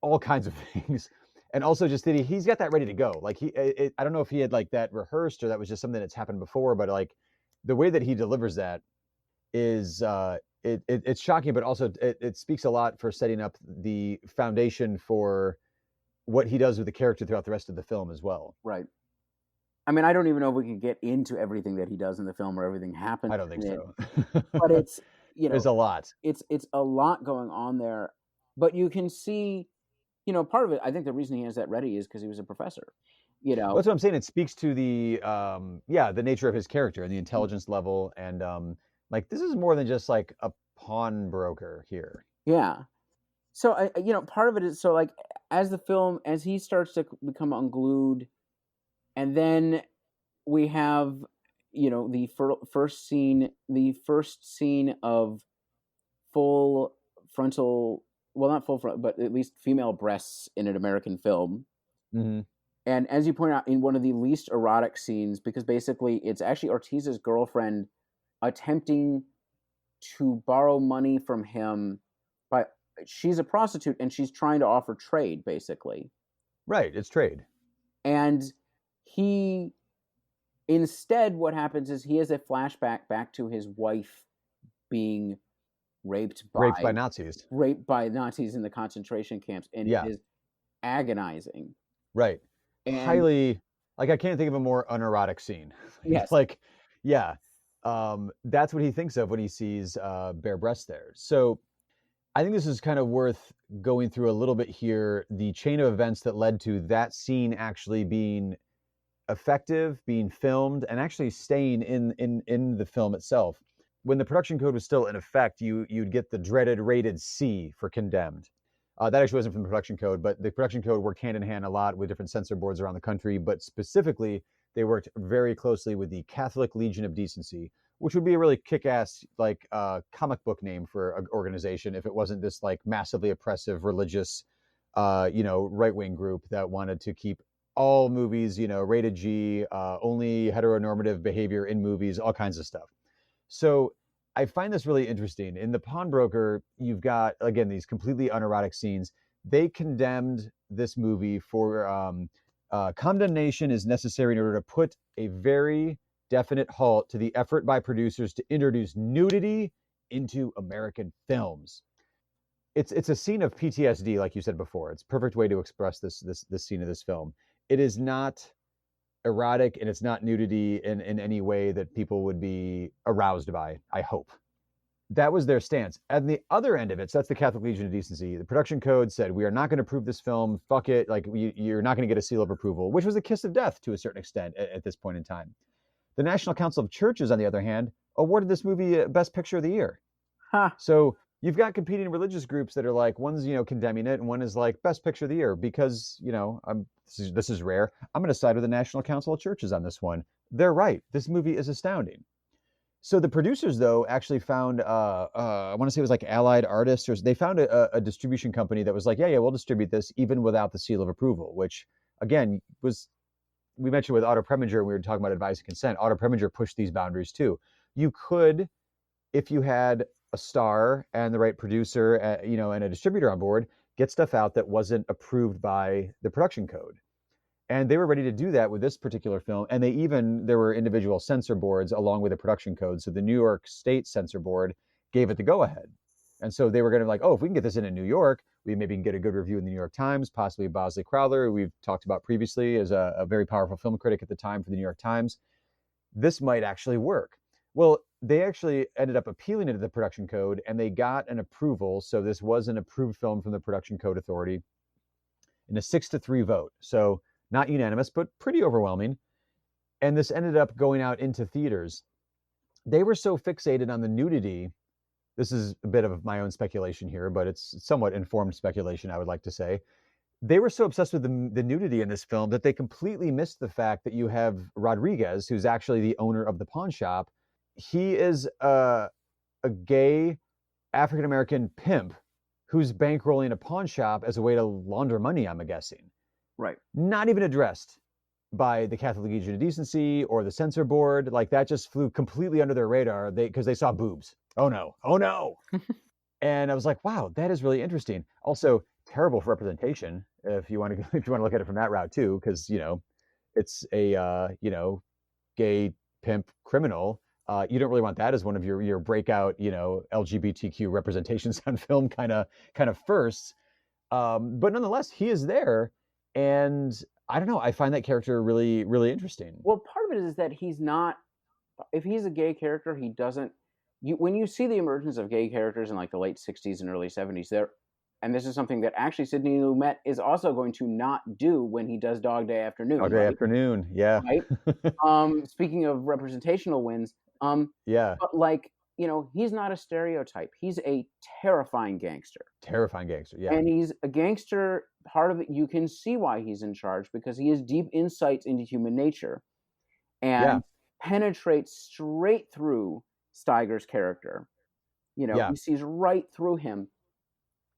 all kinds of things. And also just that he's got that ready to go. Like I don't know if he had like that rehearsed or that was just something that's happened before, but like the way that he delivers that is, it's shocking, but also it speaks a lot for setting up the foundation for what he does with the character throughout the rest of the film as well. Right. I mean, I don't even know if we can get into everything that he does in the film or everything happens. I don't think so. But it's, there's a lot. It's a lot going on there, but you can see, part of it, I think the reason he has that ready is because he was a professor, That's what I'm saying. It speaks to the, the nature of his character and the intelligence level. And like, this is more than just like a pawnbroker here. Yeah. So, part of it is, so like, as he starts to become unglued, and then we have, the first scene of full frontal, well, not full front, but at least female breasts in an American film. Mm-hmm. And as you point out, in one of the least erotic scenes, because basically it's actually Ortiz's girlfriend attempting to borrow money from him, but she's a prostitute and she's trying to offer trade, basically. Right, it's trade. And instead, what happens is he has a flashback back to his wife being raped by Nazis. Raped by Nazis in the concentration camps, and it is agonizing. Right. And highly, like, I can't think of a more unerotic scene. Yes. Like, that's what he thinks of when he sees bare breasts there. So I think this is kind of worth going through a little bit here, the chain of events that led to that scene actually being effective, being filmed, and actually staying in the film itself. When the production code was still in effect, you'd get the dreaded rated C for condemned. That actually wasn't from the production code, but the production code worked hand in hand a lot with different censor boards around the country, but specifically, they worked very closely with the Catholic Legion of Decency, which would be a really kick-ass, like, comic book name for an organization if it wasn't this, like, massively oppressive religious, right-wing group that wanted to keep all movies, rated G, only heteronormative behavior in movies, all kinds of stuff. So I find this really interesting. In The Pawnbroker, you've got, again, these completely unerotic scenes. They condemned this movie for condemnation is necessary in order to put a very definite halt to the effort by producers to introduce nudity into American films. It's a scene of PTSD, like you said before. It's a perfect way to express this scene of this film. It is not erotic, and it's not nudity in any way that people would be aroused by, I hope. That was their stance. At the other end of it, so that's the Catholic Legion of Decency, the production code said, we are not going to approve this film. Fuck it. Like, you're not going to get a seal of approval, which was a kiss of death to a certain extent at this point in time. The National Council of Churches, on the other hand, awarded this movie Best Picture of the Year. Huh. So you've got competing religious groups that are like, one's, condemning it, and one is like, Best Picture of the Year, because, this is rare. I'm going to side with the National Council of Churches on this one. They're right. This movie is astounding. So the producers, though, actually found, I want to say it was like Allied Artists, or they found a distribution company that was like, yeah, we'll distribute this even without the seal of approval, which, again, we mentioned with Otto Preminger, we were talking about advice and consent. Otto Preminger pushed these boundaries, too. You could, if you had a star and the right producer, and a distributor on board, get stuff out that wasn't approved by the production code. And they were ready to do that with this particular film. And there were individual censor boards along with the production code. So the New York State Censor Board gave it the go-ahead. And so they were going to be like, if we can get this in New York, we maybe can get a good review in the New York Times, possibly Bosley Crowther, who we've talked about previously as a very powerful film critic at the time for the New York Times. This might actually work. Well, they actually ended up appealing it to the production code, and they got an approval. So this was an approved film from the Production Code Authority in a 6-3 vote. So not unanimous, but pretty overwhelming. And this ended up going out into theaters. They were so fixated on the nudity. This is a bit of my own speculation here, but it's somewhat informed speculation, I would like to say. They were so obsessed with the nudity in this film that they completely missed the fact that you have Rodriguez, who's actually the owner of the pawn shop. He is a gay African-American pimp who's bankrolling a pawn shop as a way to launder money, I'm guessing. Right. Not even addressed by the Catholic Legion of Decency or the censor board. Like, that just flew completely under their radar because they saw boobs. Oh no. And I was like, wow, that is really interesting. Also, terrible for representation, if you want to look at it from that route too, because it's a gay pimp criminal. You don't really want that as one of your breakout LGBTQ representations on film kind of firsts. But nonetheless, he is there. And I don't know, I find that character really, really interesting. Well, part of it is that he's not, if he's a gay character, he doesn't, when you see the emergence of gay characters in like the late 60s and early 70s, and this is something that actually Sidney Lumet is also going to not do when he does Dog Day Afternoon. Dog Day Afternoon, yeah. Right? Speaking of representational wins, yeah. But he's not a stereotype. He's a terrifying gangster. Yeah. And he's a gangster. Part of it, you can see why he's in charge, because he has deep insights into human nature and penetrates straight through Steiger's character. He sees right through him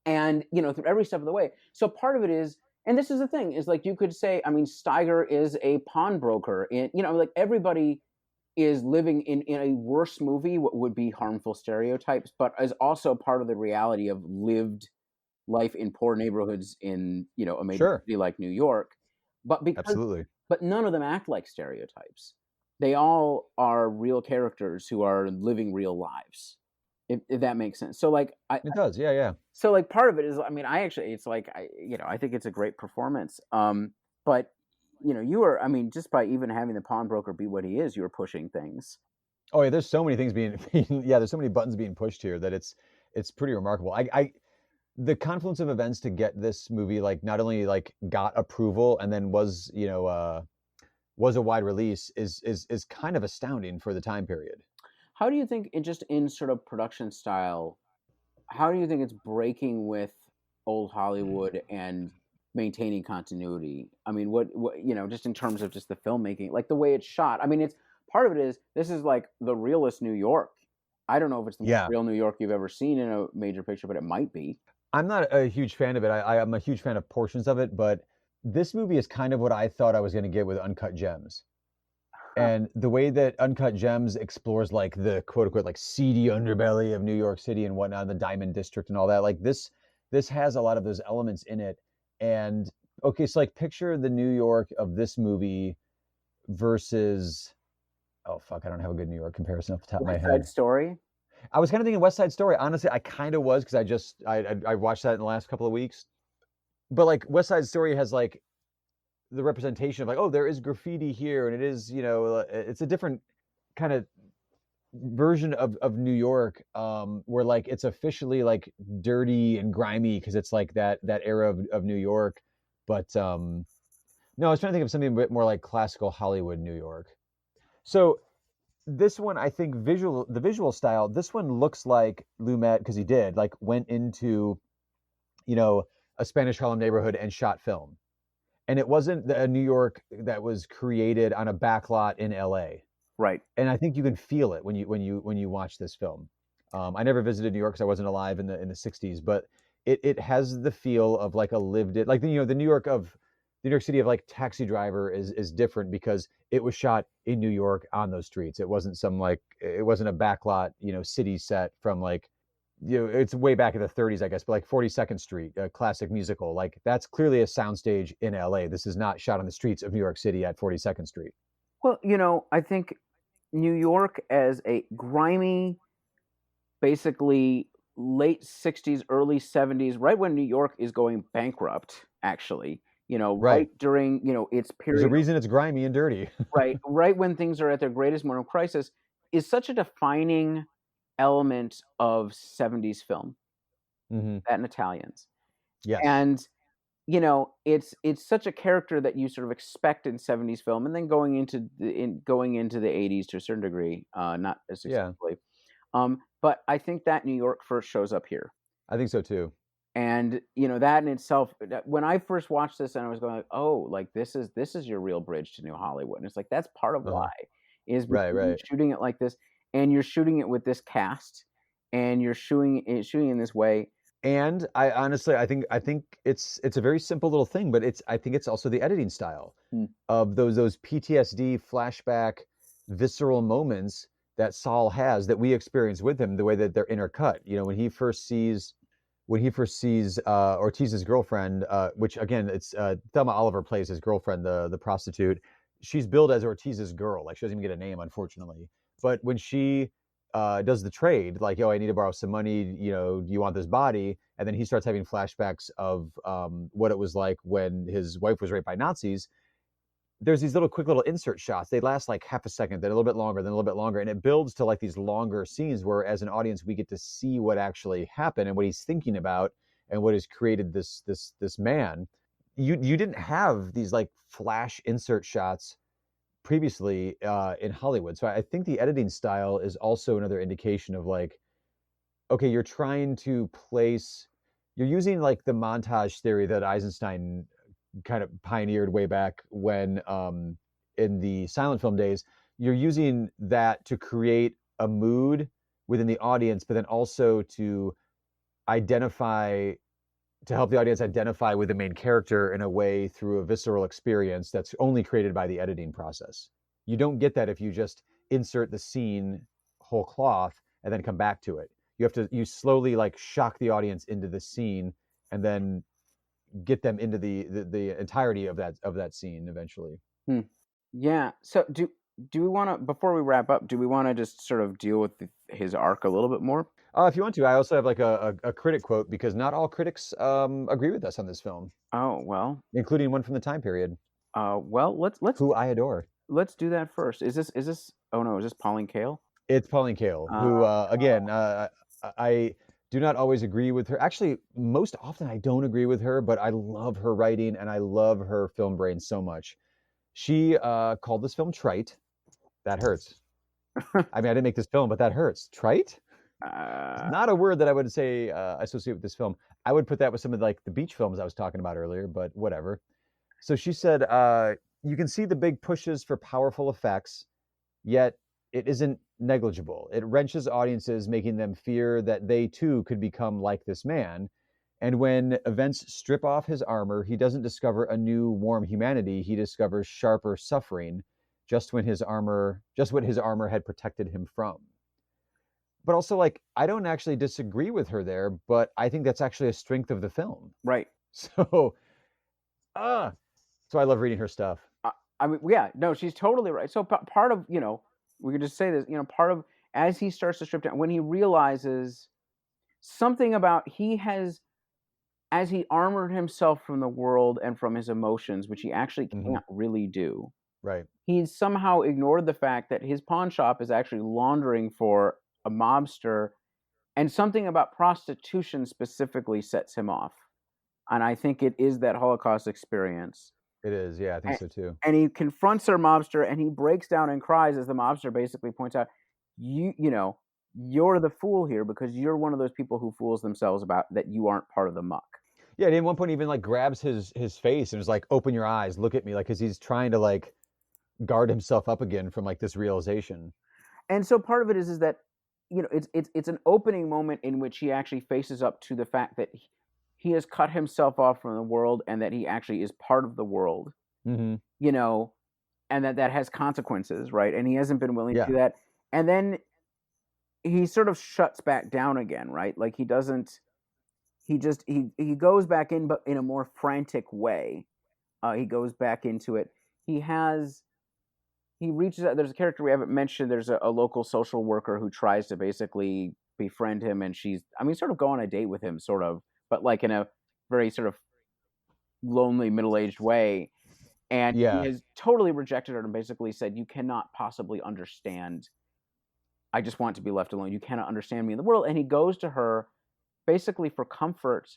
and, through every step of the way. So part of it is, and this is the thing, is like you could say, Steiger is a pawnbroker. And, everybody is living in a worse movie, what would be harmful stereotypes, but is also part of the reality of lived life in poor neighborhoods in, a major city like New York. But but none of them act like stereotypes. They all are real characters who are living real lives, if that makes sense. So it does. Yeah. So part of it is, I think it's a great performance. But you were, just by even having the pawnbroker be what he is, you were pushing things. Oh yeah, there's so many things there's so many buttons being pushed here that it's pretty remarkable. The confluence of events to get this movie not only got approval and then was a wide release is kind of astounding for the time period. How do you think in sort of production style, how do you think it's breaking with old Hollywood and maintaining continuity? What just in terms of just the filmmaking, like the way it's shot. It's part of it is, this is like the realest New York. I don't know if it's the most real New York you've ever seen in a major picture, but it might be. I'm not a huge fan of it. I'm a huge fan of portions of it, but this movie is kind of what I thought I was going to get with Uncut Gems. And the way that Uncut Gems explores like the quote unquote like seedy underbelly of New York City and whatnot, the Diamond District and all that, like this has a lot of those elements in it. And okay, so like picture the New York of this movie versus, oh fuck, I don't have a good New York comparison off the top of my head. West Side Story? I was kind of thinking West Side Story. Honestly, I kind of was, because I watched that in the last couple of weeks. But like West Side Story has like the representation of like, oh, there is graffiti here, and it is, you know, it's a different kind of version of New York, where like it's officially like dirty and grimy because it's like that era of New York. But no, I was trying to think of something a bit more like classical Hollywood New York. So this one, I think the visual style, this one looks like Lumet, because he went into, you know, a Spanish Harlem neighborhood and shot film. And it wasn't a New York that was created on a backlot in LA. Right. And I think you can feel it when you watch this film. I never visited New York because I wasn't alive in the 60s, but it has the feel of like a lived it, like, you know, the New York City of like Taxi Driver is different because it was shot in New York on those streets. It wasn't it wasn't a backlot, you know, city set from like, you know, it's way back in the 30s, I guess, but like 42nd Street, a classic musical, like that's clearly a soundstage in LA. This is not shot on the streets of New York City at 42nd Street. Well, you know, I think New York as a grimy, basically late 60s, early 70s, right when New York is going bankrupt, actually, you know, right during, you know, its period. There's a reason it's grimy and dirty. right when things are at their greatest moral crisis, is such a defining element of 70s film. Mm-hmm. That and Italians. Yes. And, you know, it's such a character that you sort of expect in 70s film, and then going into the 80s to a certain degree, not as successfully. Yeah. But I think that New York first shows up here. I think so too. And, you know, that in itself, when I first watched this, and I was going like, oh, like this is your real bridge to New Hollywood. And it's like, that's part of why, is because you're shooting it like this, and you're shooting it with this cast, and you're shooting in this way. And I honestly, I think it's a very simple little thing, but I think it's also the editing style of those PTSD flashback visceral moments that Saul has, that we experience with him, the way that they're intercut. You know, when he first sees Ortiz's girlfriend, which again, it's Thelma Oliver plays his girlfriend, the prostitute. She's billed as Ortiz's girl, like she doesn't even get a name, unfortunately. But when she does the trade, like, yo, I need to borrow some money, you know, do you want this body? And then he starts having flashbacks of what it was like when his wife was raped by Nazis. There's these quick little insert shots. They last like half a second, then a little bit longer, then a little bit longer. And it builds to like these longer scenes where, as an audience, we get to see what actually happened and what he's thinking about and what has created this man. You didn't have these like flash insert shots previously in Hollywood. So I think the editing style is also another indication of like, okay, you're using like the montage theory that Eisenstein kind of pioneered way back when in the silent film days. You're using that to create a mood within the audience, but then also to help the audience identify with the main character in a way through a visceral experience that's only created by the editing process. You don't get that if you just insert the scene whole cloth and then come back to it. You slowly like shock the audience into the scene and then get them into the entirety of that scene eventually. Yeah. So do we want to, before we wrap up, do we want to just sort of deal with his arc a little bit more? If you want to. I also have like a critic quote, because not all critics agree with us on this film. Oh, well. Including one from the time period. Well, let's who I adore. Let's do that first. Is this oh no, is this Pauline Kael? It's Pauline Kael, who again, I do not always agree with her. Actually, most often I don't agree with her, but I love her writing and I love her film brain so much. She called this film trite. That hurts. I mean, I didn't make this film, but that hurts. Trite? Not a word that I would say associate with this film. I would put that with some of like the beach films I was talking about earlier, but whatever. So she said, you can see the big pushes for powerful effects, yet it isn't negligible. It wrenches audiences, making them fear that they too could become like this man. And when events strip off his armor, he doesn't discover a new warm humanity. He discovers sharper suffering. just what his armor had protected him from. But also, like, I don't actually disagree with her there, but I think that's actually a strength of the film. Right. So I love reading her stuff. I mean, yeah, no, she's totally right. So part of, we could just say this, part of, as he starts to strip down, when he realizes something about, as he armored himself from the world and from his emotions, which he actually can't really do. Right. He's somehow ignored the fact that his pawn shop is actually laundering for a mobster, and something about prostitution specifically sets him off. And I think it is that Holocaust experience. It is, yeah, I think so too. And he confronts our mobster, and he breaks down and cries as the mobster basically points out, you're the fool here because you're one of those people who fools themselves about that you aren't part of the muck. Yeah, and at one point even like grabs his face and is like, open your eyes, look at me, like, because he's trying to like guard himself up again from like this realization. And so part of it is that, it's an opening moment in which he actually faces up to the fact that he has cut himself off from the world and that he actually is part of the world, and that has consequences, right? And he hasn't been willing to do that. And then he sort of shuts back down again, right? Like he goes back in, but in a more frantic way. He goes back into it. He reaches out. There's a character we haven't mentioned. There's a local social worker who tries to basically befriend him, and sort of go on a date with him, sort of, but like in a very sort of lonely, middle-aged way. And he has totally rejected her and basically said, you cannot possibly understand. I just want to be left alone. You cannot understand me in the world. And he goes to her basically for comfort.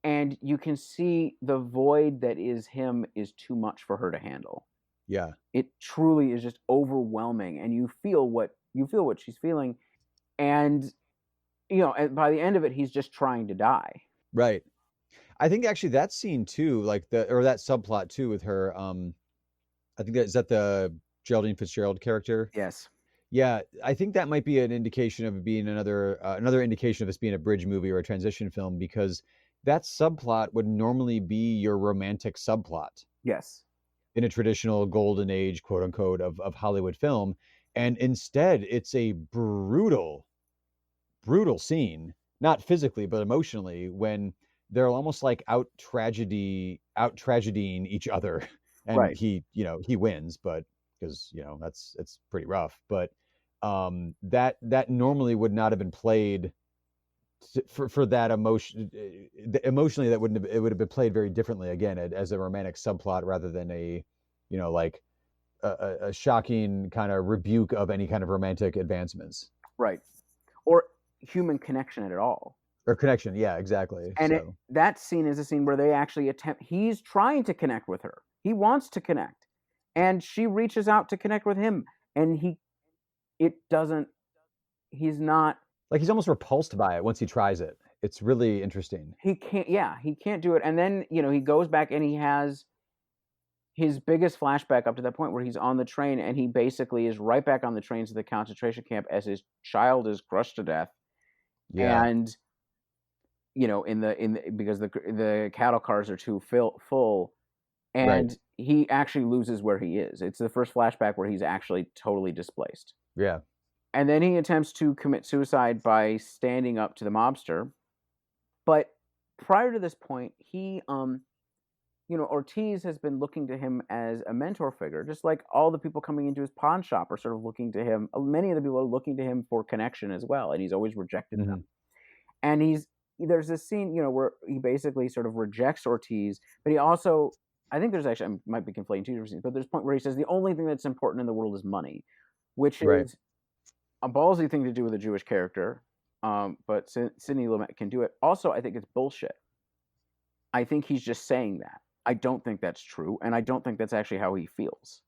And you can see the void that is him is too much for her to handle. Yeah. It truly is just overwhelming. And you feel what she's feeling. And, by the end of it, he's just trying to die. Right. I think actually that scene too, like that subplot too with her, I think is that the Geraldine Fitzgerald character? Yes. Yeah, I think that might be an indication of it being another indication of this being a bridge movie or a transition film, because that subplot would normally be your romantic subplot. Yes. In a traditional golden age, quote unquote, of Hollywood film. And instead it's a brutal scene, not physically, but emotionally, when they're almost like out tragedying each other. And he wins, but because, it's pretty rough. But that normally would not have been played for that emotion. Emotionally, it would have been played very differently, again, as a romantic subplot rather than a shocking kind of rebuke of any kind of romantic advancements. Right. Or human connection at all. Or connection, yeah, exactly. And that scene is a scene where they actually he's trying to connect with her. He wants to connect. And she reaches out to connect with him. And he's not... Like, he's almost repulsed by it once he tries it. It's really interesting. He can't do it. And then, he goes back and he has his biggest flashback up to that point where he's on the train and he basically is right back on the train to the concentration camp as his child is crushed to death. Yeah. And, because the cattle cars are too full, and he actually loses where he is. It's the first flashback where he's actually totally displaced. Yeah. And then he attempts to commit suicide by standing up to the mobster. But prior to this point, he, Ortiz has been looking to him as a mentor figure, just like all the people coming into his pawn shop are sort of looking to him. Many of the people are looking to him for connection as well, and he's always rejected them. And there's this scene, where he basically sort of rejects Ortiz, but he also, I think there's actually, I might be conflating two different scenes, but there's a point where he says the only thing that's important in the world is money, which is a ballsy thing to do with a Jewish character, but Sidney Lumet can do it. Also, I think it's bullshit. I think he's just saying that. I don't think that's true, and I don't think that's actually how he feels.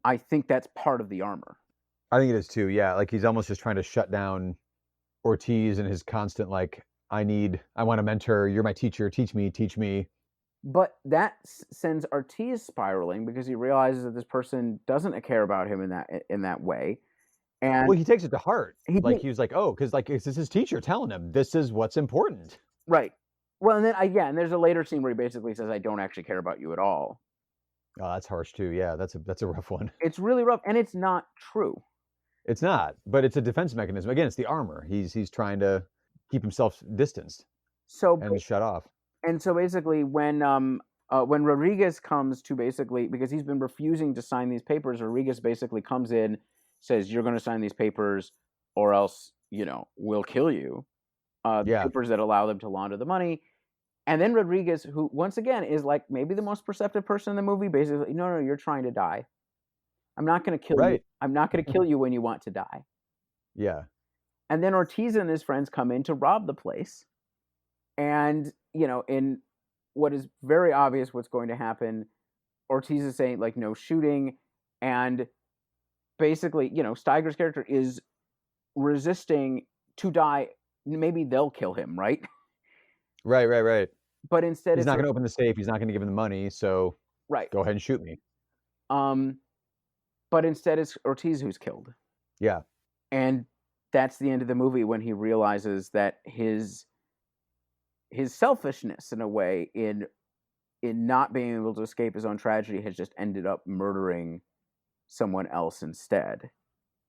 I think that's part of the armor. I think it is too, yeah. Like, he's almost just trying to shut down Ortiz and his constant, like, I want a mentor, you're my teacher, teach me. But that sends Ortiz spiraling because he realizes that this person doesn't care about him in that way. And well, he takes it to heart. He was like, oh, because like this is his teacher telling him this is what's important. Right. Well, and then and there's a later scene where he basically says, I don't actually care about you at all. Oh, that's harsh too. Yeah, that's a rough one. It's really rough, and it's not true. It's not, but it's a defense mechanism. Again, it's the armor. He's trying to keep himself distanced and shut off. And so basically, when Rodriguez comes to basically, because he's been refusing to sign these papers, Rodriguez basically comes in, says, "You're going to sign these papers, or else, we'll kill you." Papers that allow them to launder the money. And then Rodriguez, who once again is like maybe the most perceptive person in the movie, basically, no, you're trying to die. I'm not going to kill you. I'm not going to kill you when you want to die. Yeah. And then Ortiz and his friends come in to rob the place. And, in what is very obvious what's going to happen, Ortiz is saying, like, no shooting. And basically, Steiger's character is resisting to die. Maybe they'll kill him, right? Right. But instead, he's not going to open the safe. He's not going to give him the money. So go ahead and shoot me. But instead, it's Ortiz who's killed. Yeah. And that's the end of the movie when he realizes that his selfishness, in a way, in not being able to escape his own tragedy, has just ended up murdering someone else instead.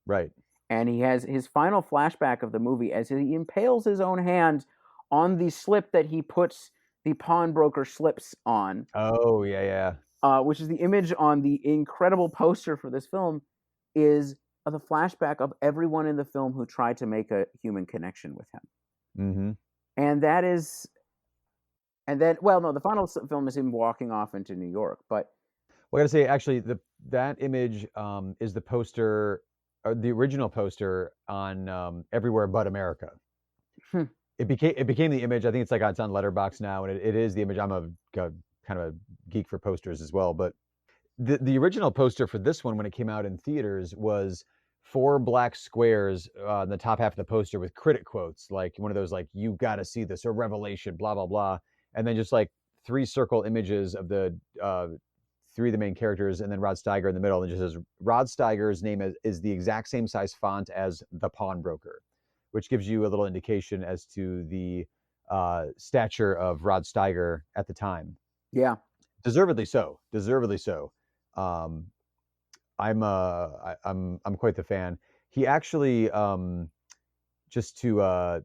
Right. And he has his final flashback of the movie as he impales his own hand on the slip that he puts the pawnbroker slips on. Oh, yeah. Which is the image on the incredible poster for this film, is the flashback of everyone in the film who tried to make a human connection with him. Mm-hmm. And that is, the final film is him walking off into New York. But well, I got to say, actually, that image is the poster, the original poster on Everywhere But America. It became the image. I think it's on Letterboxd now, and it is the image. I'm a kind of a geek for posters as well, but the original poster for this one, when it came out in theaters, was 4 black squares on the top half of the poster with critic quotes, like one of those, like, "You got to see this," or "Revelation," blah blah blah, and then just like 3 circle images of the 3 of the main characters, and then Rod Steiger in the middle, and it just says Rod Steiger's name is the exact same size font as the Pawnbroker, which gives you a little indication as to the stature of Rod Steiger at the time. Yeah, deservedly so. I'm quite the fan. He actually, just to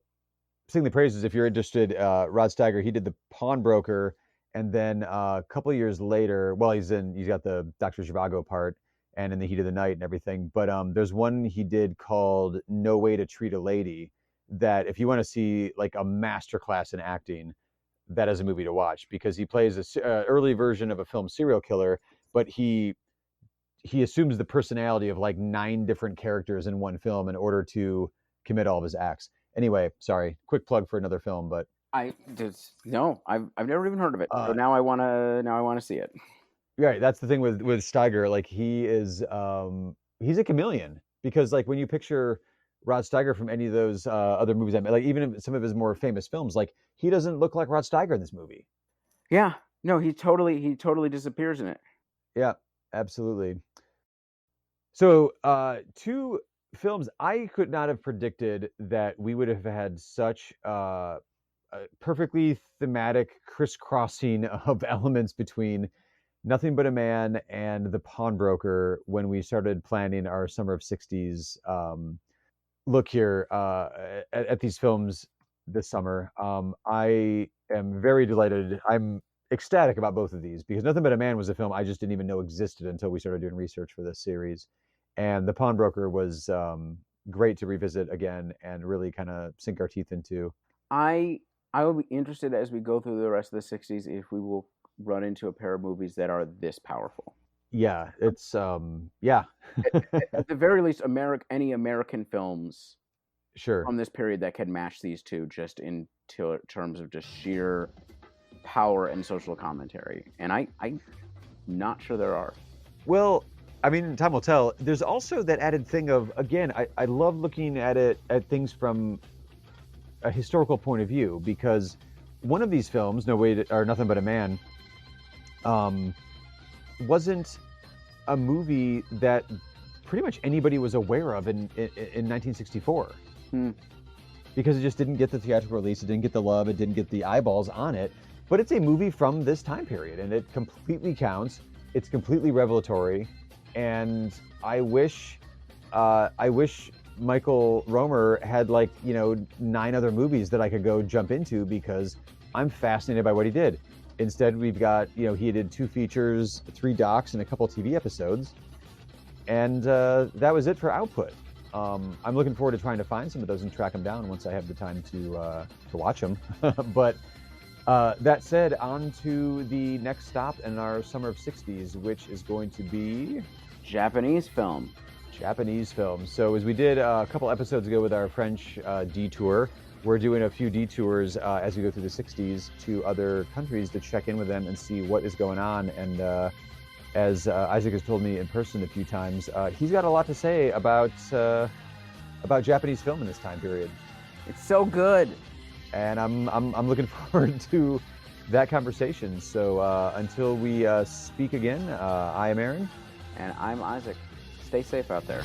sing the praises, if you're interested, Rod Steiger, he did the Pawnbroker, and then a couple of years later, well, he's got the Dr. Zhivago part, and In the Heat of the Night and everything. But there's one he did called No Way to Treat a Lady, that if you want to see like a masterclass in acting, that is a movie to watch, because he plays a early version of a film serial killer, but he assumes the personality of like 9 different characters in one film in order to commit all of his acts. Anyway, sorry, quick plug for another film, but I've never even heard of it. So now I want to see it. Right, that's the thing with Steiger. Like, he's a chameleon, because like when you picture Rod Steiger from any of those other movies, like even in some of his more famous films, like he doesn't look like Rod Steiger in this movie. Yeah, no, he totally disappears in it. Yeah, absolutely. So 2 films I could not have predicted that we would have had such a perfectly thematic crisscrossing of elements between Nothing But a Man and The Pawnbroker when we started planning our Summer of 60s look here at these films this summer. I am very delighted. I'm ecstatic about both of these, because Nothing But a Man was a film I just didn't even know existed until we started doing research for this series. And The Pawnbroker was great to revisit again and really kind of sink our teeth into. I will be interested as we go through the rest of the 60s if we will run into a pair of movies that are this powerful. Yeah, it's at the very least, any American films sure from this period that can match these two just in terms of just sheer power and social commentary. And I'm not sure there are. Well, I mean, time will tell. There's also that added thing of, again, I love looking at things from a historical point of view, because one of these films, Nothing But a Man, wasn't a movie that pretty much anybody was aware of in 1964. Because it just didn't get the theatrical release, it didn't get the love, it didn't get the eyeballs on it. But it's a movie from this time period, and it completely counts. It's completely revelatory, and I wish Michael Romer had 9 other movies that I could go jump into, because I'm fascinated by what he did. Instead, we've got, he did 2 features, 3 docs, and a couple TV episodes, and that was it for output. I'm looking forward to trying to find some of those and track them down once I have the time to watch them. But that said, on to the next stop in our summer of 60s, which is going to be Japanese film. So as we did a couple episodes ago with our French detour, we're doing a few detours as we go through the 60s to other countries to check in with them and see what is going on. And as Isaac has told me in person a few times, he's got a lot to say about Japanese film in this time period. It's so good. And I'm looking forward to that conversation. So until we speak again, I am Aaron. And I'm Isaac. Stay safe out there.